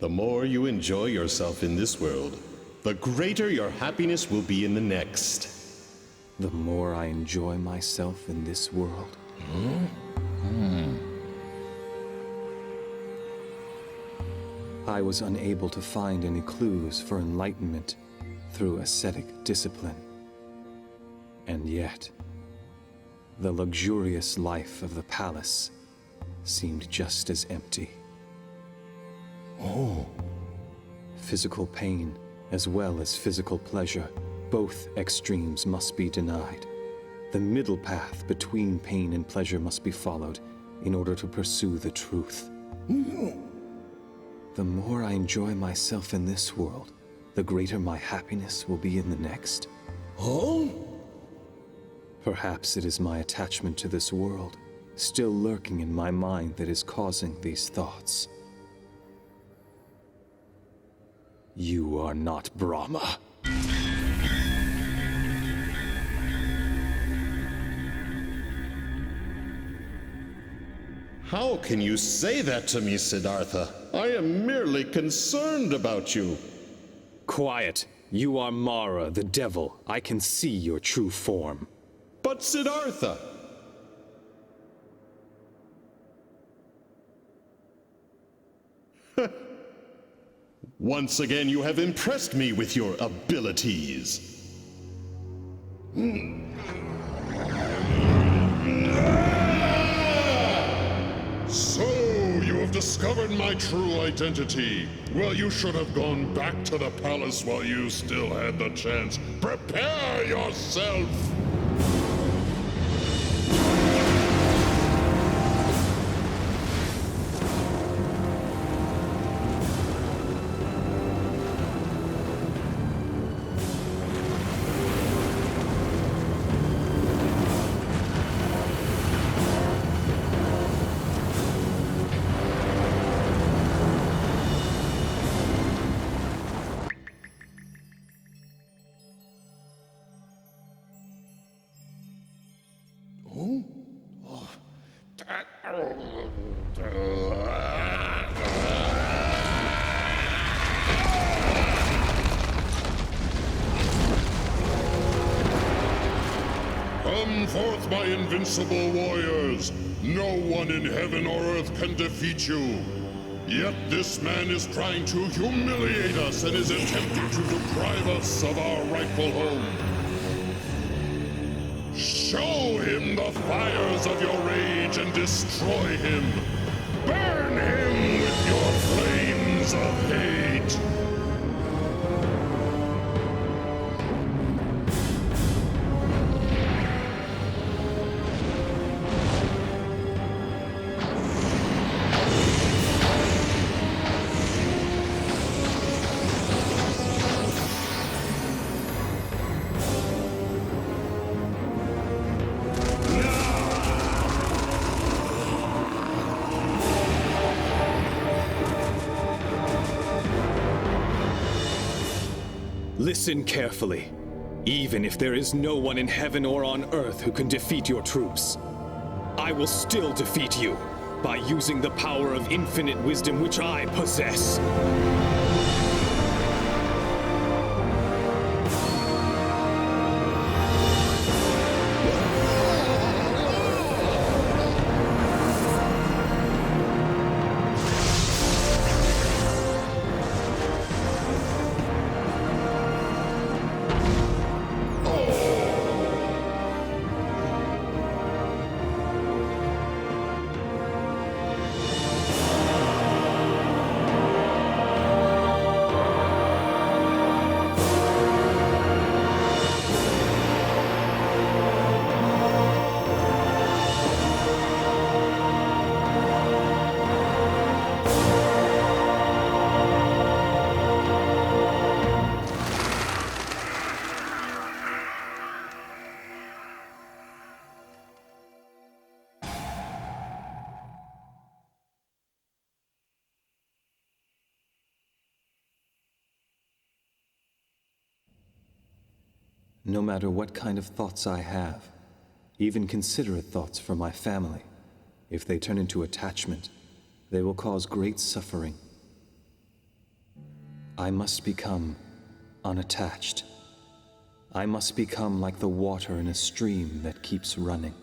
The more you enjoy yourself in this world, the greater your happiness will be in the next. The more I enjoy myself in this world. I was unable to find any clues for enlightenment through ascetic discipline. And yet, the luxurious life of the palace seemed just as empty. Oh. Physical pain, as well as physical pleasure, both extremes must be denied. The middle path between pain and pleasure must be followed in order to pursue the truth. The more I enjoy myself in this world, the greater my happiness will be in the next. Oh? Perhaps it is my attachment to this world, still lurking in my mind, that is causing these thoughts. You are not Brahma. How can you say that to me, Siddhartha? I am merely concerned about you. Quiet. You are Mara, the devil. I can see your true form. But Siddhartha! Once again, you have impressed me with your abilities. So, you have discovered my true identity. Well, you should have gone back to the palace while you still had the chance. Prepare yourself! Come forth, my invincible warriors! No one in heaven or earth can defeat you! Yet this man is trying to humiliate us and is attempting to deprive us of our rightful home. Show him the fires of your rage and destroy him! Burn him with your flames of hate! Listen carefully. Even if there is no one in heaven or on earth who can defeat your troops, I will still defeat you by using the power of infinite wisdom which I possess. No matter what kind of thoughts I have, even considerate thoughts for my family, if they turn into attachment, they will cause great suffering. I must become unattached. I must become like the water in a stream that keeps running.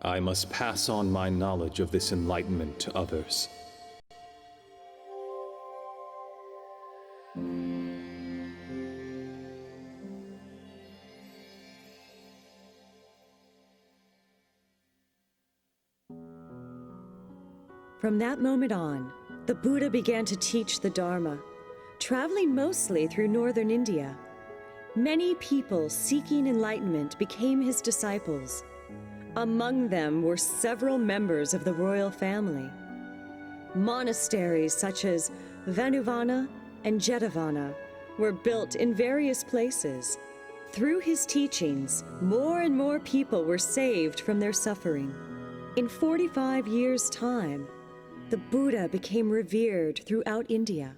I must pass on my knowledge of this enlightenment to others. From that moment on, the Buddha began to teach the Dharma, traveling mostly through northern India. Many people seeking enlightenment became his disciples. Among them were several members of the royal family. Monasteries such as Vanuvana and Jetavana were built in various places. Through his teachings, more and more people were saved from their suffering. In 45 years' time, the Buddha became revered throughout India.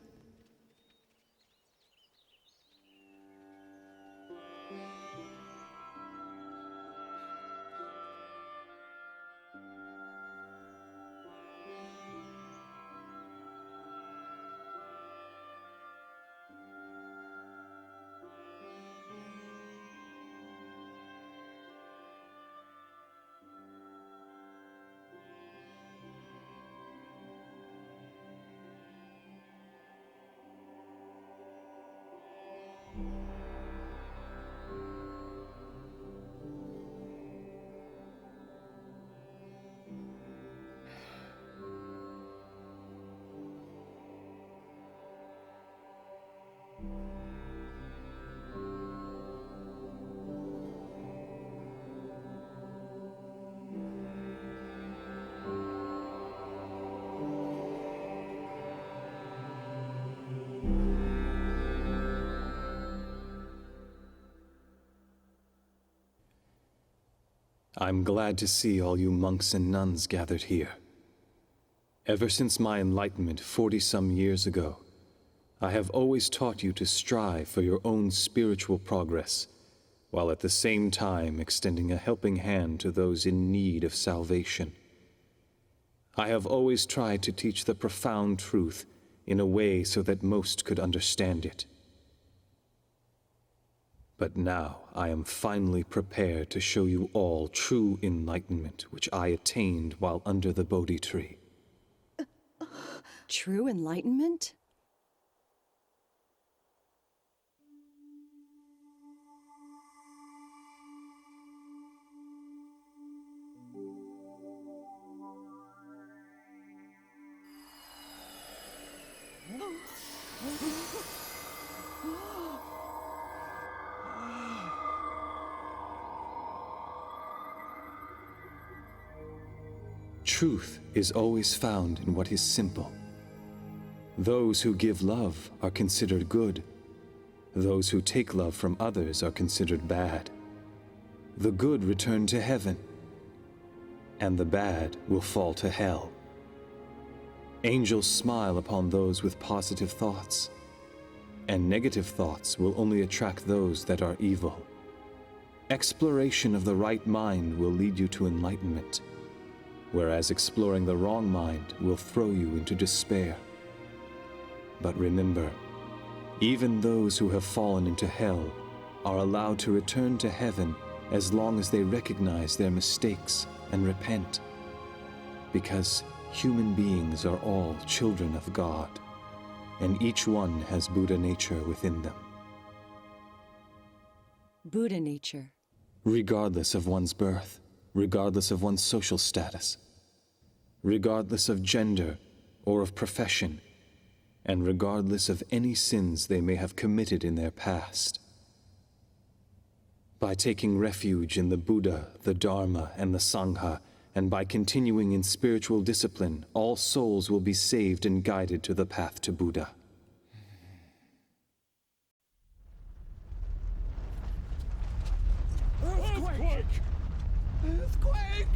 I'm glad to see all you monks and nuns gathered here. Ever since my enlightenment 40-some years ago, I have always taught you to strive for your own spiritual progress, while at the same time extending a helping hand to those in need of salvation. I have always tried to teach the profound truth in a way so that most could understand it. But now I am finally prepared to show you all true enlightenment, which I attained while under the Bodhi tree. True enlightenment? Truth is always found in what is simple. Those who give love are considered good. Those who take love from others are considered bad. The good return to heaven, and the bad will fall to hell. Angels smile upon those with positive thoughts, and negative thoughts will only attract those that are evil. Exploration of the right mind will lead you to enlightenment, whereas exploring the wrong mind will throw you into despair. But remember, even those who have fallen into hell are allowed to return to heaven as long as they recognize their mistakes and repent, because human beings are all children of God, and each one has Buddha nature within them. Buddha nature. Regardless of one's birth, regardless of one's social status, regardless of gender or of profession, and regardless of any sins they may have committed in their past. By taking refuge in the Buddha, the Dharma, and the Sangha, and by continuing in spiritual discipline, all souls will be saved and guided to the path to Buddha. Earthquake! Earthquake!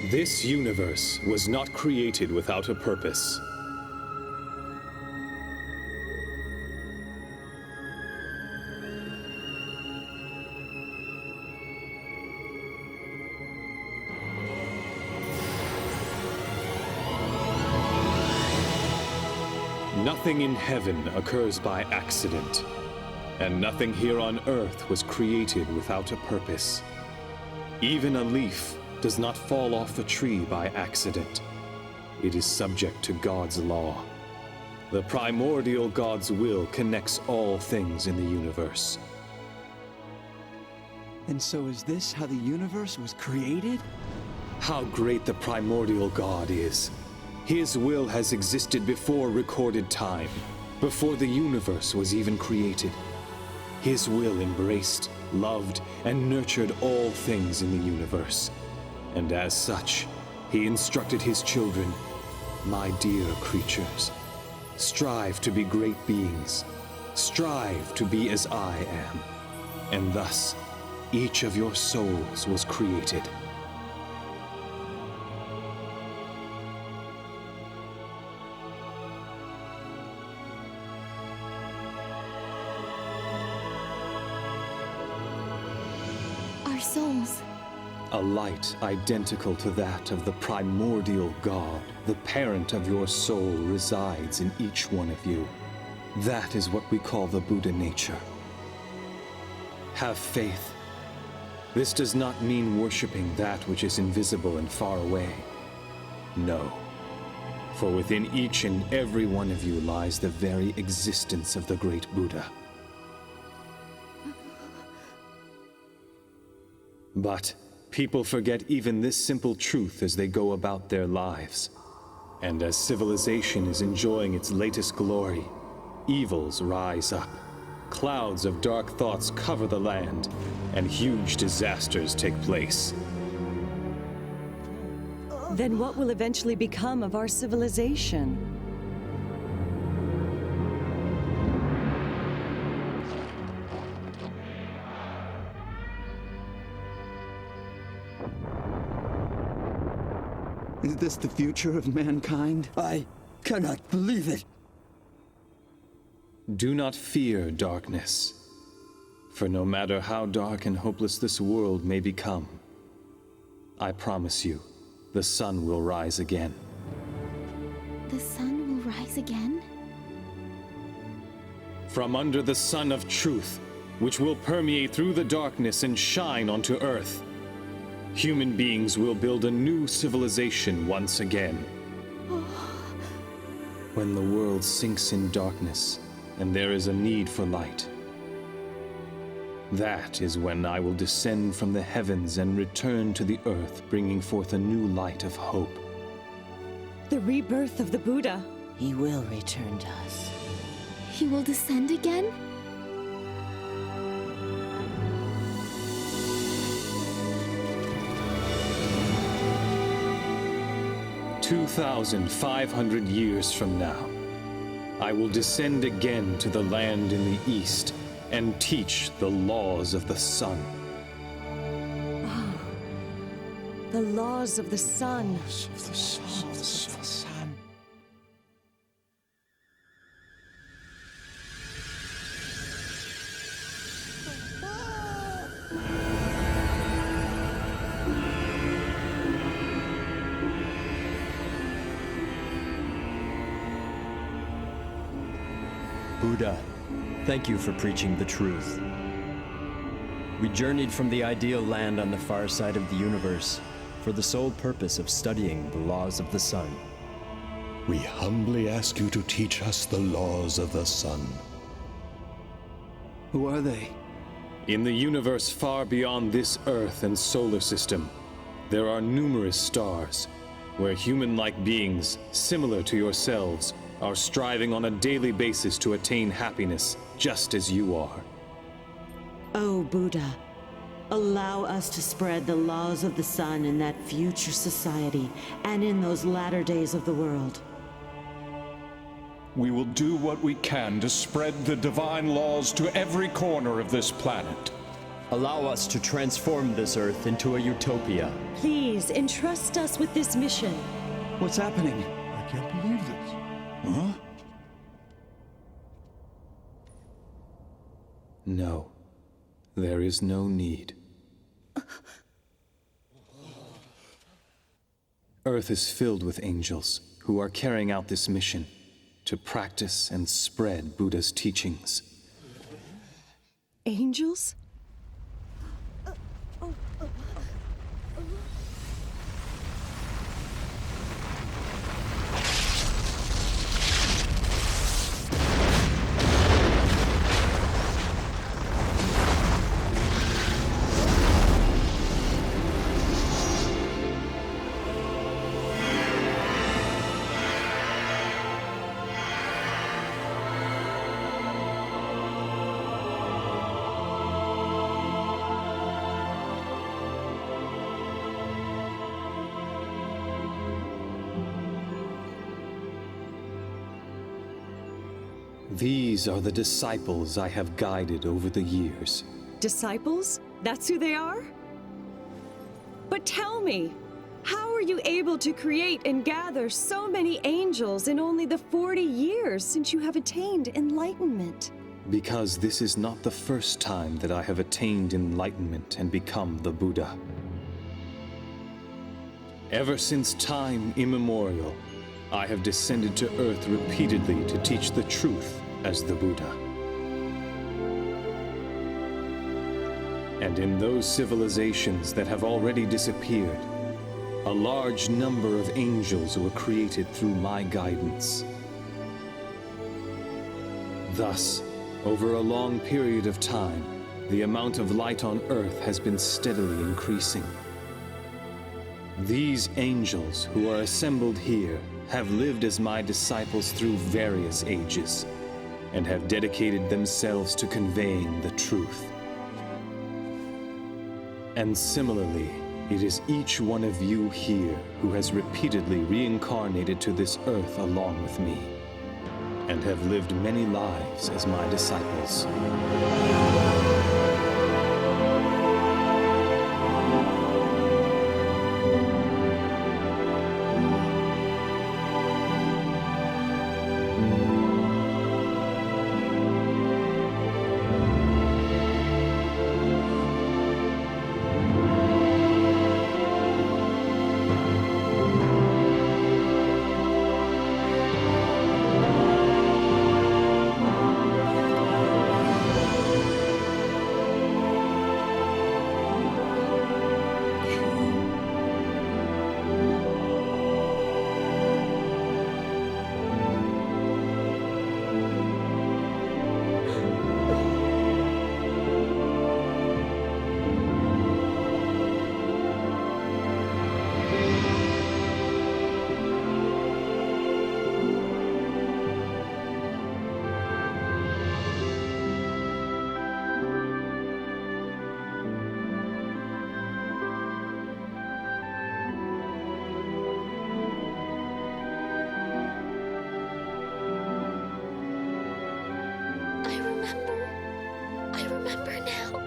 This universe was not created without a purpose. Nothing in heaven occurs by accident, and nothing here on earth was created without a purpose. Even a leaf does not fall off a tree by accident. It is subject to God's law. The primordial God's will connects all things in the universe. And so is this how the universe was created? How great the primordial God is! His will has existed before recorded time, before the universe was even created. His will embraced, loved, and nurtured all things in the universe. And as such, he instructed his children, "My dear creatures, strive to be great beings. Strive to be as I am." And thus, each of your souls was created. Our souls. A light identical to that of the primordial God, the parent of your soul, resides in each one of you. That is what we call the Buddha nature. Have faith. This does not mean worshiping that which is invisible and far away. No. For within each and every one of you lies the very existence of the great Buddha. But people forget even this simple truth as they go about their lives. And as civilization is enjoying its latest glory, evils rise up. Clouds of dark thoughts cover the land, and huge disasters take place. Then what will eventually become of our civilization? Is this the future of mankind? I cannot believe it. Do not fear darkness, for no matter how dark and hopeless this world may become, I promise you, the sun will rise again. The sun will rise again? From under the sun of truth, which will permeate through the darkness and shine onto earth, human beings will build a new civilization once again. When the world sinks in darkness, and there is a need for light, that is when I will descend from the heavens and return to the earth, bringing forth a new light of hope. The rebirth of the Buddha. He will return to us. He will descend again? 2,500 years from now, I will descend again to the land in the east and teach the laws of the sun. The laws of the sun. Buddha, thank you for preaching the truth. We journeyed from the ideal land on the far side of the universe for the sole purpose of studying the laws of the sun. We humbly ask you to teach us the laws of the sun. Who are they? In the universe far beyond this Earth and solar system, there are numerous stars where human-like beings, similar to yourselves, are striving on a daily basis to attain happiness, just as you are. O Buddha, allow us to spread the laws of the sun in that future society and in those latter days of the world. We will do what we can to spread the divine laws to every corner of this planet. Allow us to transform this Earth into a utopia. Please entrust us with this mission. What's happening? I can't believe this. Huh? No, there is no need. Earth is filled with angels who are carrying out this mission to practice and spread Buddha's teachings. Angels? These are the disciples I have guided over the years. Disciples? That's who they are? But tell me, how are you able to create and gather so many angels in only the 40 years since you have attained enlightenment? Because this is not the first time that I have attained enlightenment and become the Buddha. Ever since time immemorial, I have descended to Earth repeatedly to teach the truth as the Buddha. And in those civilizations that have already disappeared, a large number of angels were created through my guidance. Thus, over a long period of time, the amount of light on Earth has been steadily increasing. These angels who are assembled here have lived as my disciples through various ages, and have dedicated themselves to conveying the truth. And similarly, it is each one of you here who has repeatedly reincarnated to this earth along with me, and have lived many lives as my disciples. I remember now.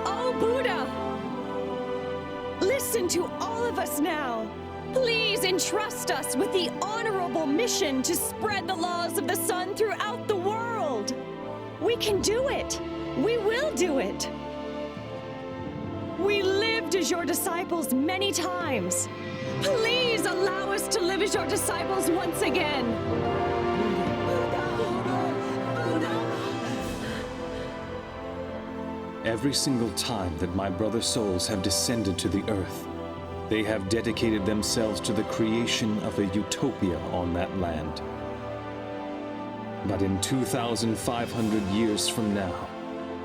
Oh, Buddha! Listen to all of us now. Please entrust us with the honorable mission to spread the laws of the sun throughout the world. We can do it. We will do it. We lived as your disciples many times. Please allow us to live as your disciples once again. Every single time that my brother souls have descended to the earth, they have dedicated themselves to the creation of a utopia on that land. But in 2,500 years from now,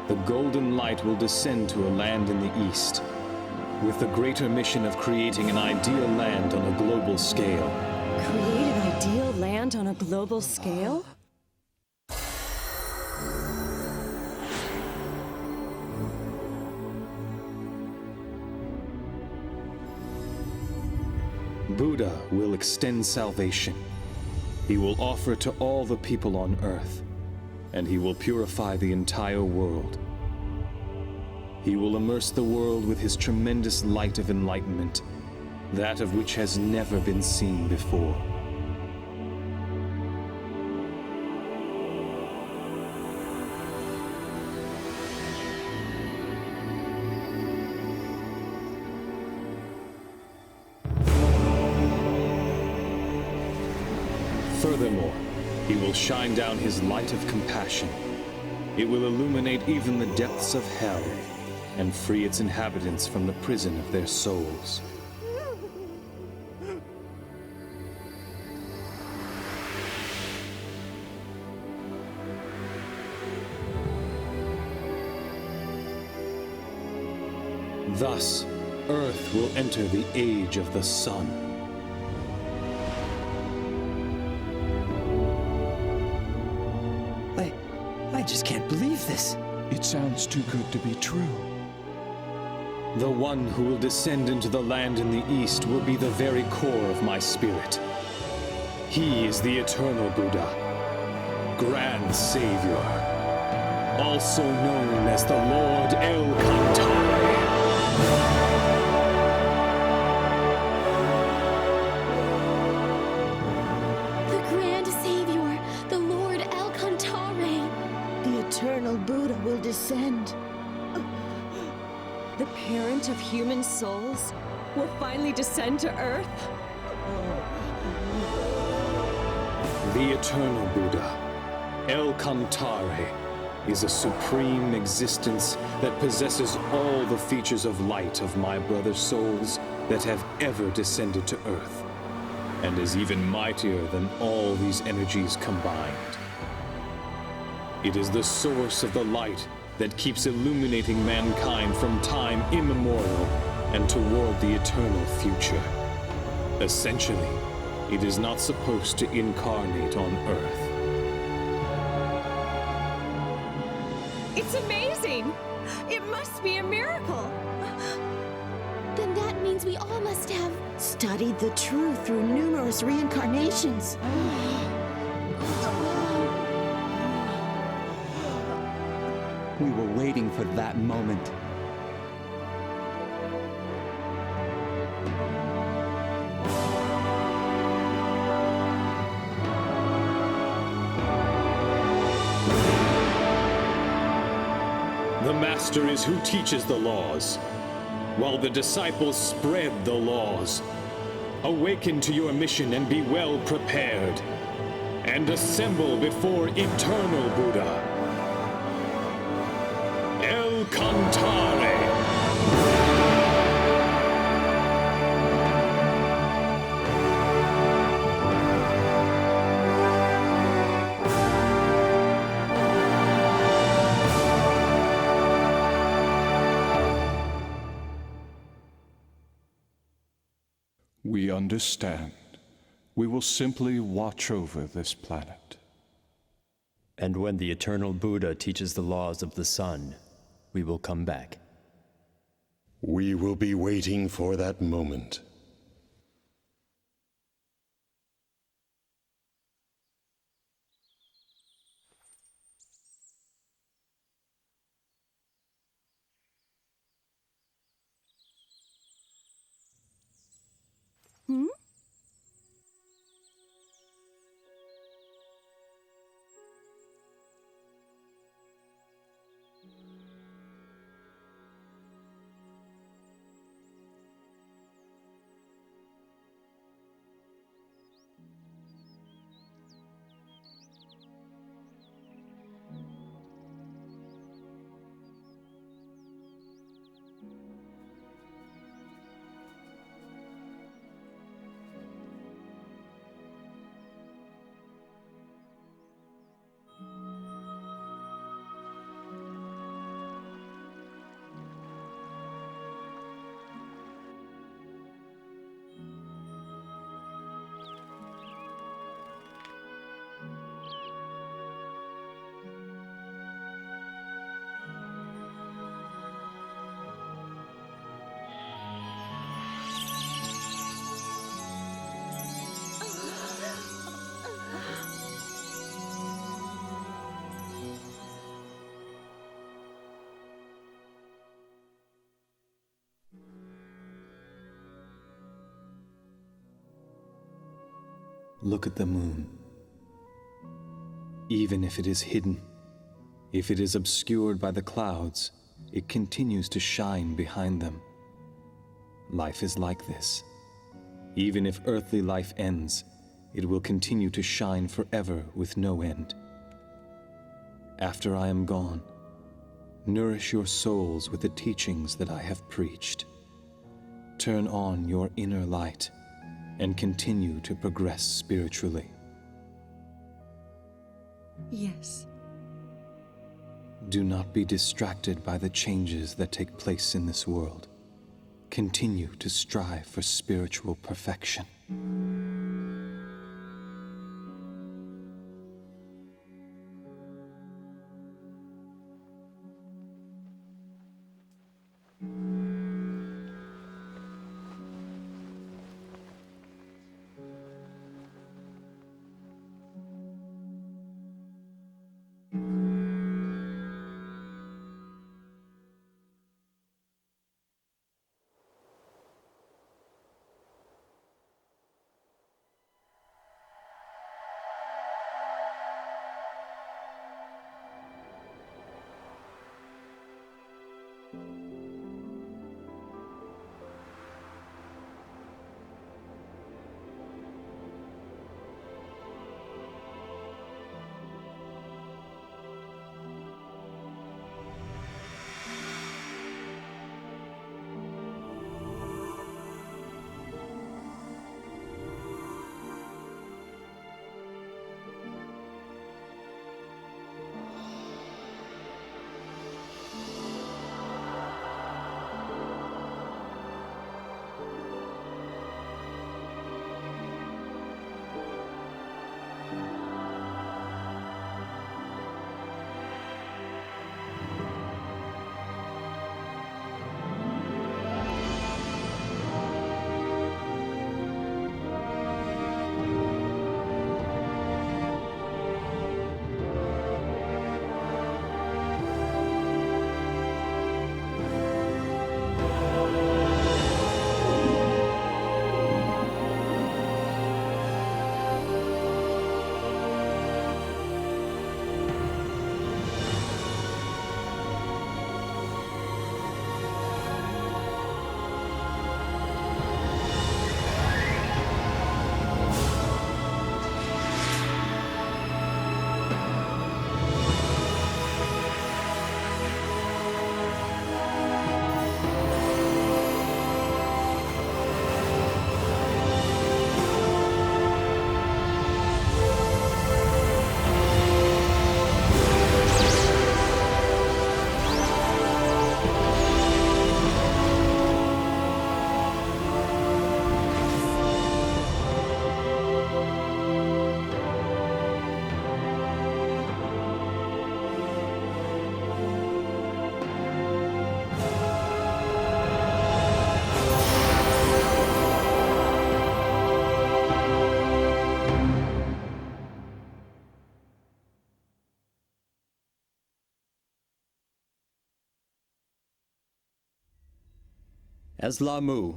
the golden light will descend to a land in the east, with the greater mission of creating an ideal land on a global scale. Create an ideal land on a global scale? Buddha will extend salvation. He will offer it to all the people on earth, and he will purify the entire world. He will immerse the world with his tremendous light of enlightenment, that of which has never been seen before. Furthermore, he will shine down his light of compassion. It will illuminate even the depths of hell and free its inhabitants from the prison of their souls. Thus, Earth will enter the age of the sun. I just can't believe this. It sounds too good to be true. The one who will descend into the land in the east will be the very core of my spirit. He is the eternal Buddha, Grand Savior, also known as the Lord El Cantare. The Grand Savior, the Lord El Cantare. The eternal Buddha will descend. The parent of human souls will finally descend to Earth? The eternal Buddha, El Cantare, is a supreme existence that possesses all the features of light of my brother souls that have ever descended to Earth, and is even mightier than all these energies combined. It is the source of the light that keeps illuminating mankind from time immemorial and toward the eternal future. Essentially, it is not supposed to incarnate on Earth. It's amazing! It must be a miracle! Then that means we all must have studied the truth through numerous reincarnations. We were waiting for that moment. The Master is who teaches the laws, while the disciples spread the laws. Awaken to your mission and be well prepared, and assemble before eternal Buddha, El Cantare. We understand. We will simply watch over this planet. And when the eternal Buddha teaches the laws of the sun, we will come back. We will be waiting for that moment. Hmm? Look at the moon. Even if it is hidden, if it is obscured by the clouds, it continues to shine behind them. Life is like this. Even if earthly life ends, it will continue to shine forever with no end. After I am gone, nourish your souls with the teachings that I have preached. Turn on your inner light and continue to progress spiritually. Yes. Do not be distracted by the changes that take place in this world. Continue to strive for spiritual perfection. As Lamu,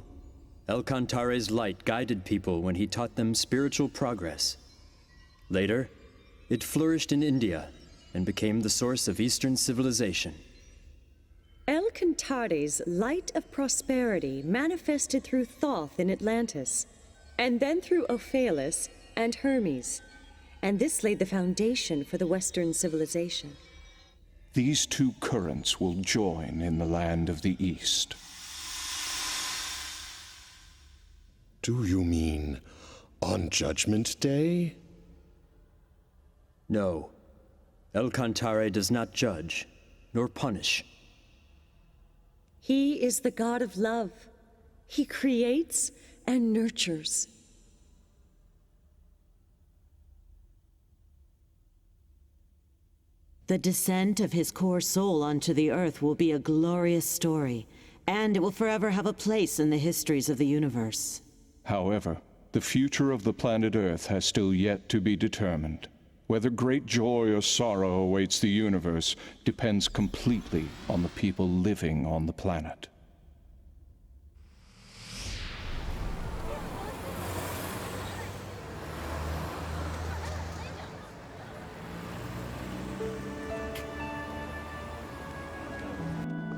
El Cantare's light guided people when he taught them spiritual progress. Later, it flourished in India and became the source of Eastern civilization. El Cantare's light of prosperity manifested through Thoth in Atlantis, and then through Ophelus and Hermes, and this laid the foundation for the Western civilization. These two currents will join in the land of the East. Do you mean on Judgment Day? No. El Cantare does not judge, nor punish. He is the God of love. He creates and nurtures. The descent of his core soul onto the earth will be a glorious story, and it will forever have a place in the histories of the universe. However, the future of the planet Earth has still yet to be determined. Whether great joy or sorrow awaits the universe depends completely on the people living on the planet.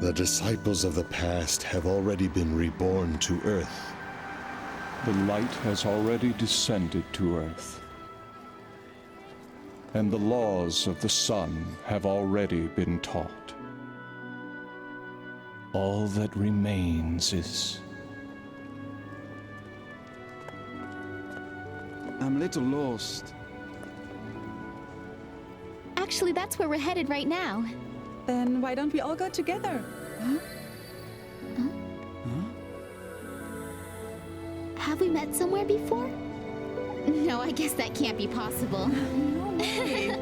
The disciples of the past have already been reborn to Earth. The light has already descended to Earth. And the laws of the sun have already been taught. All that remains is... I'm a little lost. Actually, that's where we're headed right now. Then why don't we all go together? Huh? Have we met somewhere before? No, I guess that can't be possible. No way.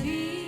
Vie